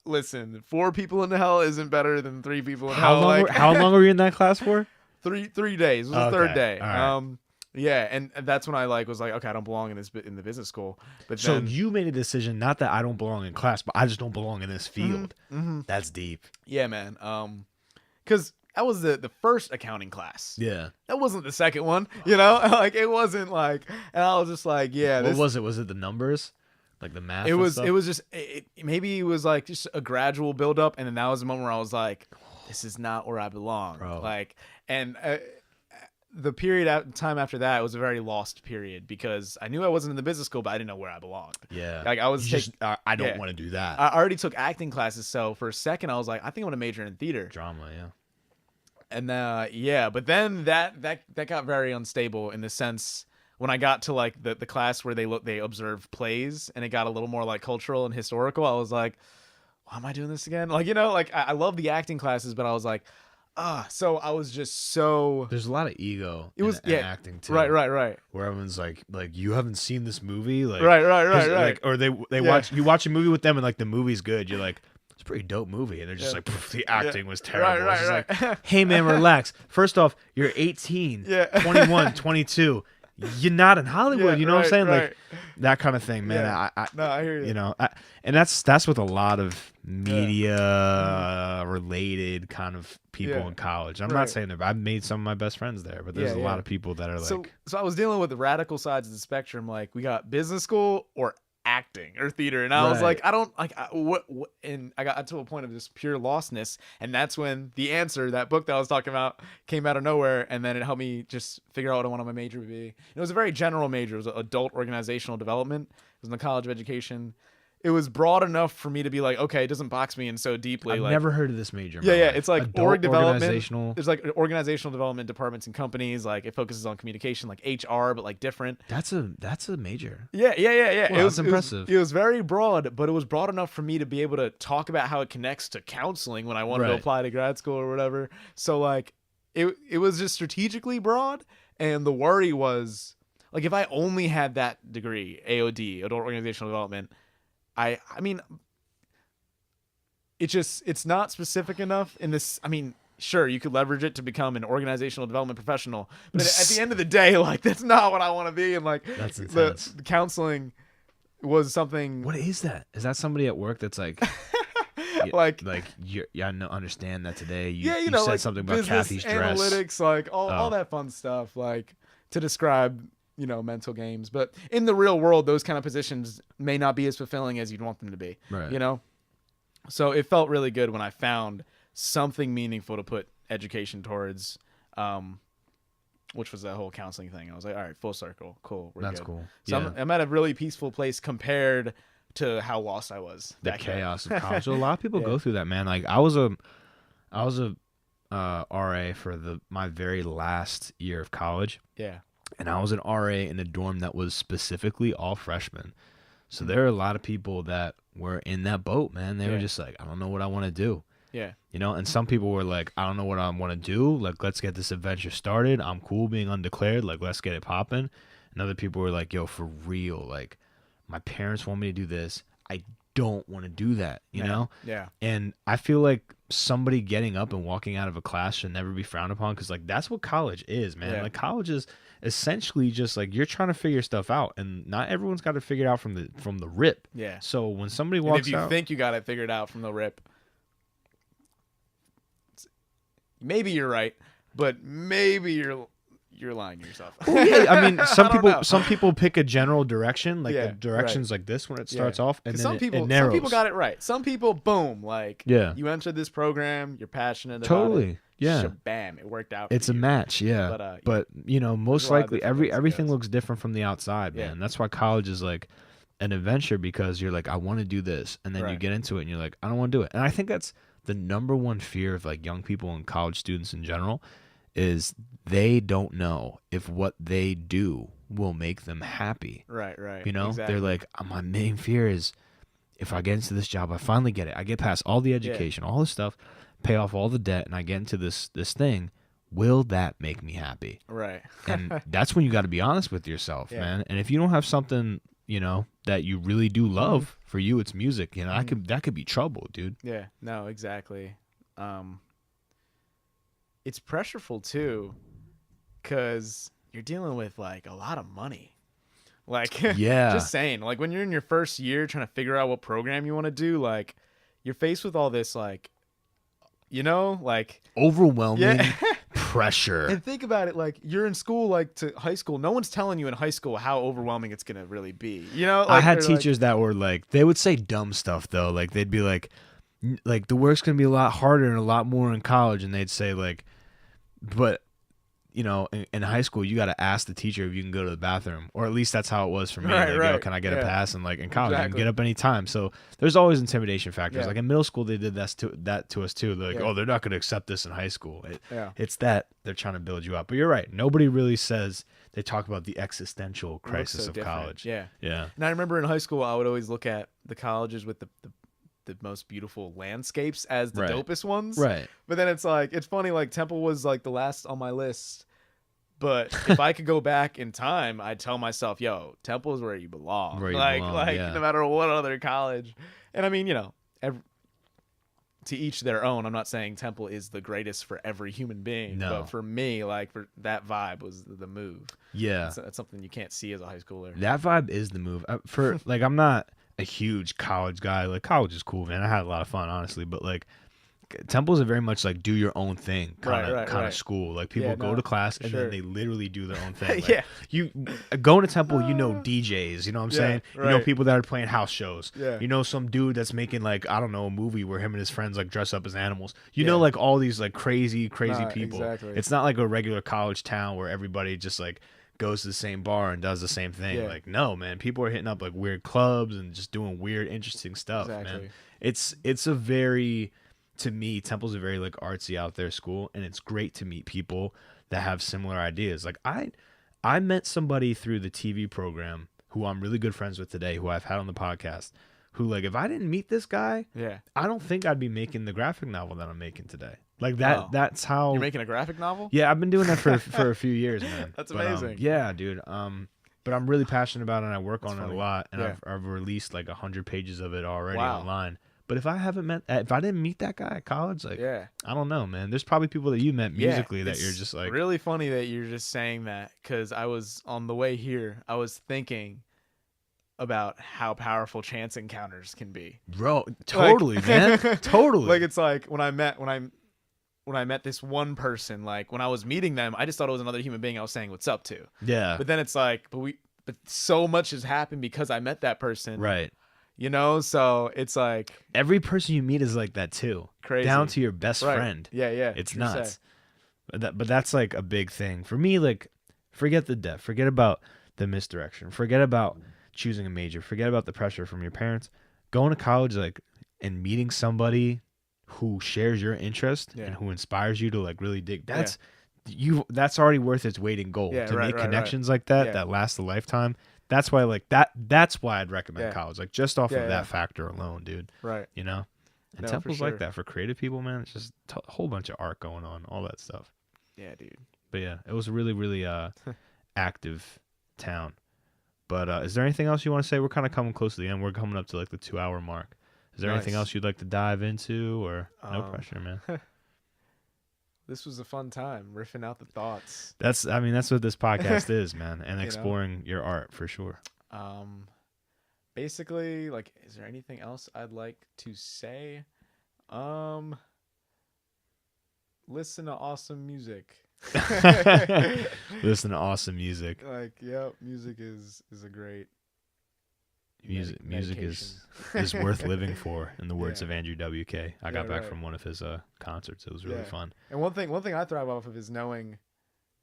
listen, 4 people in hell isn't better than 3 people in hell. How long were you in that class for? 3 days. It was the third day. Right. Yeah, and that's when I was like, okay, I don't belong in the business school. But so then, you made a decision, not that I don't belong in class, but I just don't belong in this field. Mm-hmm. That's deep. Yeah, man. Because that was the first accounting class. Yeah, that wasn't the second one. You know, like it wasn't like, and I was just like, yeah. What was it? Was it the numbers? Like the math? It was just maybe it was like just a gradual build up, and then that was the moment where I was like, this is not where I belong. Bro. Like, and the time after that was a very lost period because I knew I wasn't in the business school, but I didn't know where I belonged. Yeah, like I was I don't want to do that. I already took acting classes, so for a second I was like, I think I want to major in theater, drama. Yeah, and but then that got very unstable in the sense when I got to like the class where they observed plays and it got a little more like cultural and historical. I was like, why am I doing this again? Like, you know, like I love the acting classes, but I was like, so I was just so. There's a lot of ego. It was in acting too. Right. Where everyone's like you haven't seen this movie, like right. Like, or they watch you watch a movie with them and like the movie's good. You're like, it's a pretty dope movie, and they're just like, the acting was terrible. Right. Like, hey man, relax. First off, you're 18, 21, 22. You're not in Hollywood, you know what I'm saying? Like that kind of thing, man. I hear you. You know, and that's with a lot of media related kind of people in college. I'm not saying that I've made some of my best friends there, but there's a lot of people that are like. So I was dealing with the radical sides of the spectrum. Like we got business school or acting or theater, and I was Right. like, I don't like what, and I got to a point of just pure lostness, and that's when The Answer, that book that I was talking about, came out of nowhere, and then it helped me just figure out what I wanted my major to be. It was a very general major. It was adult organizational development. It was in the College of Education. It was broad enough for me to be like, okay, it doesn't box me in so deeply. I've like, never heard of this major. in yeah, my yeah. life. It's like Adult org development. organizational. There's like organizational development departments in companies. Like it focuses on communication, like HR, but like different. That's a major. Yeah. Wow, It was that's impressive. It was very broad, but it was broad enough for me to be able to talk about how it connects to counseling when I wanted to Right. apply to grad school or whatever. So like, it was just strategically broad, and the worry was like if I only had that degree, AOD, adult organizational development. I mean, it's not specific enough in this. I mean, sure, you could leverage it to become an organizational development professional, but at the end of the day, like that's not what I want to be. And like That's the intense. counseling was something What is that? Is that somebody at work that's like, like I understand that today you you know, said like something about business Kathy's dress. analytics, like all that fun stuff, like to describe, you know, mental games. But in the real world, those kind of positions may not be as fulfilling as you'd want them to be. Right. You know? So it felt really good when I found something meaningful to put education towards, which was that whole counseling thing. I was like, all right, full circle. Cool. That's good. cool. So Yeah. I'm at a really peaceful place compared to how lost I was. The back then. chaos of college. So a lot of people Yeah. go through that, man. Like I was a RA for my very last year of college. Yeah. And I was an RA in a dorm that was specifically all freshmen. So there are a lot of people that were in that boat, man. They were just like, I don't know what I want to do. Yeah. You know, and some people were like, I don't know what I want to do. Like, let's get this adventure started. I'm cool being undeclared. Like, let's get it popping. And other people were like, yo, for real. Like, my parents want me to do this. I don't want to do that, you know? Yeah. And I feel like somebody getting up and walking out of a class should never be frowned upon because, like, that's what college is, man. Yeah. Like, college is essentially just like you're trying to figure stuff out, and not everyone's got to figure it out from the rip. Yeah. So when somebody And walks if you out, think you got it figured out from the rip, maybe you're right, but maybe you're lying to yourself. well, yeah, I mean, I don't know. some people pick a general direction, like Yeah, the direction's like this when it Yeah. starts off, and 'Cause then some people it narrows. some people got it right. Some people, boom, like Yeah. you entered this program, you're passionate about Totally, it. yeah. Bam, it worked out. It's for a you. match, yeah. But, But you know, most a lot of likely different ways it everything goes. looks different from the outside, Yeah. man. That's why college is like an adventure because you're like, I want to do this, and then you Right. get into it and you're like, I don't want to do it. And I think that's the number one fear of like young people and college students in general is they don't know if what they do will make them happy. Right. You know, exactly. they're like, my main fear is if I get into this job, I finally get it. I get past all the education, all this stuff, pay off all the debt, and I get into this thing. Will that make me happy? right. And that's when you got to be honest with yourself, Yeah. man. And if you don't have something, you know, that you really do love, for you it's music. You know, that could be trouble, dude. Yeah, no, exactly. It's pressureful too, because you're dealing with like a lot of money. Like, Yeah. just saying, like when you're in your first year trying to figure out what program you want to do, like you're faced with all this, like, you know, like Overwhelming Yeah. pressure. And think about it, like you're in school, like to high school. No one's telling you in high school how overwhelming it's gonna really be. You know, I like, had they're like- teachers that were like, they would say dumb stuff though. Like they'd be like the work's gonna be a lot harder and a lot more in college, and they'd say like, but you know, in high school you got to ask the teacher if you can go to the bathroom, or at least that's how it was for me. Right, Like, yo, right. can I get a Yeah. pass? And like in college, you Exactly. can get up anytime. So there's always intimidation factors. Yeah. Like in middle school, they did that to us too. They're like, Yeah. oh, they're not gonna accept this in high school. Yeah. It's that they're trying to build you up. But you're right. Nobody really says. They talk about the existential It looks crisis so of different. college. Yeah. Yeah. And I remember in high school, I would always look at the colleges with the most beautiful landscapes as the Right. dopest ones. Right. But then it's like, it's funny, like Temple was like the last on my list. But if I could go back in time, I'd tell myself, yo, Temple is where you belong. Where you like, belong, yeah. no matter what other college. And I mean, you know, to each their own. I'm not saying Temple is the greatest for every human being. No. But for me, like, for that vibe was the move. Yeah. That's something you can't see as a high schooler. That vibe is the move. For like, I'm not a huge college guy. Like, college is cool, man. I had a lot of fun, honestly. But like, Temples are very much like do your own thing kind of Right. school. Like people go to class and then they literally do their own thing. Like, Yeah. You going to Temple, you know DJs, you know what I'm saying? You know right. people that are playing house shows. Yeah. You know some dude that's making like, I don't know, a movie where him and his friends like dress up as animals. You know like all these like crazy people. Exactly. It's not like a regular college town where everybody just like goes to the same bar and does the same thing. Yeah. Like no, man, people are hitting up like weird clubs and just doing weird interesting stuff, man. It's a very, to me, Temple's a very like artsy out there school, and it's great to meet people that have similar ideas. Like I met somebody through the TV program who I'm really good friends with today, who I've had on the podcast, who like if I didn't meet this guy, I don't think I'd be making the graphic novel that I'm making today. Like that that's how You're making a graphic novel? Yeah, I've been doing that for a few years, man. That's amazing. Yeah, dude. But I'm really passionate about it and I work on it a lot, and I've released like 100 pages of it already online. But if I didn't meet that guy at college, like, I don't know, man. There's probably people that you met musically that you're just like. Really funny that you're just saying that, because I was on the way here, I was thinking about how powerful chance encounters can be. Bro, totally, man. Totally. Like it's like when I met this one person, like when I was meeting them, I just thought it was another human being I was saying what's up to. Yeah. But then it's like, but so much has happened because I met that person. Right. You know, so it's like every person you meet is like that too. Crazy. Down to your best friend. Yeah. It's nuts. But that's like a big thing for me. Like, forget the debt. Forget about the misdirection. Forget about choosing a major. Forget about the pressure from your parents. Going to college, like, and meeting somebody who shares your interest and who inspires you to like really dig. That's that's already worth its weight in gold. To make connections like that that last a lifetime. That's why, like that's why I'd recommend college, like just off of that factor alone, dude. Right. You know, and Temple's like that for creative people, man. It's just a whole bunch of art going on, all that stuff. Yeah, dude. But yeah, it was a really, really active town. But is there anything else you want to say? We're kind of coming close to the end. We're coming up to like the 2-hour mark. Is there anything else you'd like to dive into, or no pressure, man? This was a fun time, riffing out the thoughts. That's what this podcast is, man, and exploring your art for sure. Basically, like, is there anything else I'd like to say? Listen to awesome music. Listen to awesome music. Like, music is a great. Music is worth living for, in the words of Andrew WK. I got back from one of his concerts. It was really fun. And one thing I thrive off of is knowing,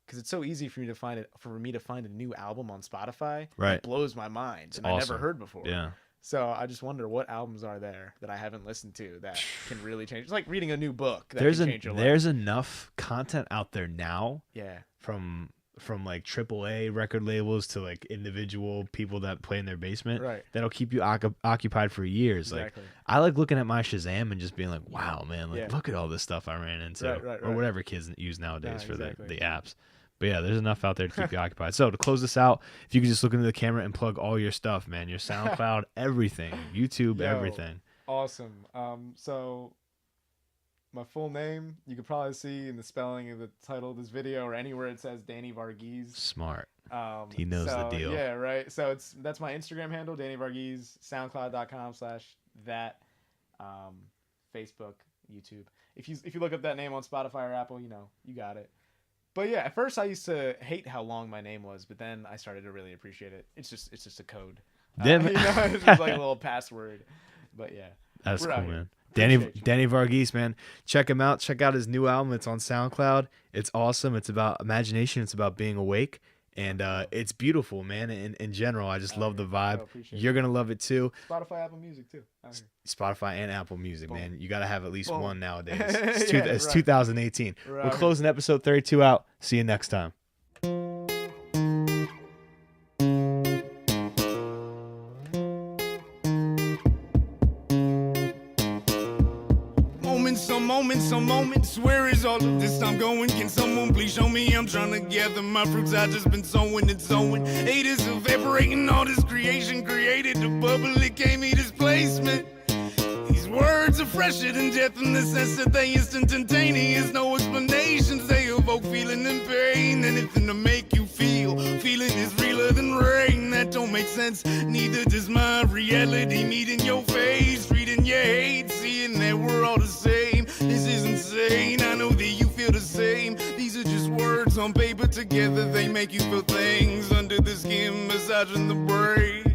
because it's so easy for me to find a new album on Spotify. Right, it blows my mind, and awesome. I never heard before. Yeah. So I just wonder what albums are there that I haven't listened to that can really change. It's like reading a new book. That can change your life. There's enough content out there now. Yeah. From like AAA record labels to like individual people that play in their basement, that'll keep you occupied for years. Exactly. Like I like looking at my Shazam and just being like, wow, man, like look at all this stuff I ran into, or whatever kids use nowadays for the apps. But yeah, there's enough out there to keep you occupied. So to close this out, if you could just look into the camera and plug all your stuff, man, your SoundCloud, everything, YouTube, everything. Awesome. So my full name, you could probably see in the spelling of the title of this video or anywhere it says Danny Varughese. Smart. He knows the deal. Yeah, right. So that's my Instagram handle, Danny Varughese, SoundCloud.com/that, Facebook, YouTube. If you look up that name on Spotify or Apple, you got it. But yeah, at first I used to hate how long my name was, but then I started to really appreciate it. It's just a code. It's just like a little password. But yeah, that's cool, man. Danny Varughese, man. Check him out. Check out his new album. It's on SoundCloud. It's awesome. It's about imagination. It's about being awake. And it's beautiful, man. In general, I just love the vibe. You're going to love it too. Spotify, Apple Music too. Spotify and Apple Music, man. You got to have at least one nowadays. It's 2018. We're closing episode 32 out. See you next time. Some moments, where is all of this time going? Can someone please show me? I'm trying to gather my fruits, I just been sowing and sowing. Haters evaporating, all this creation created to bubble, it gave me displacement. These words are fresher than death in the sense that they instantaneous, no explanations, they evoke feeling and pain, anything to make you feel. Feeling is realer than rain, that don't make sense, neither does my reality. Meeting your face, reading your hate, seeing that we're all the same. This way, but together they make you feel things under the skin, massaging the brain.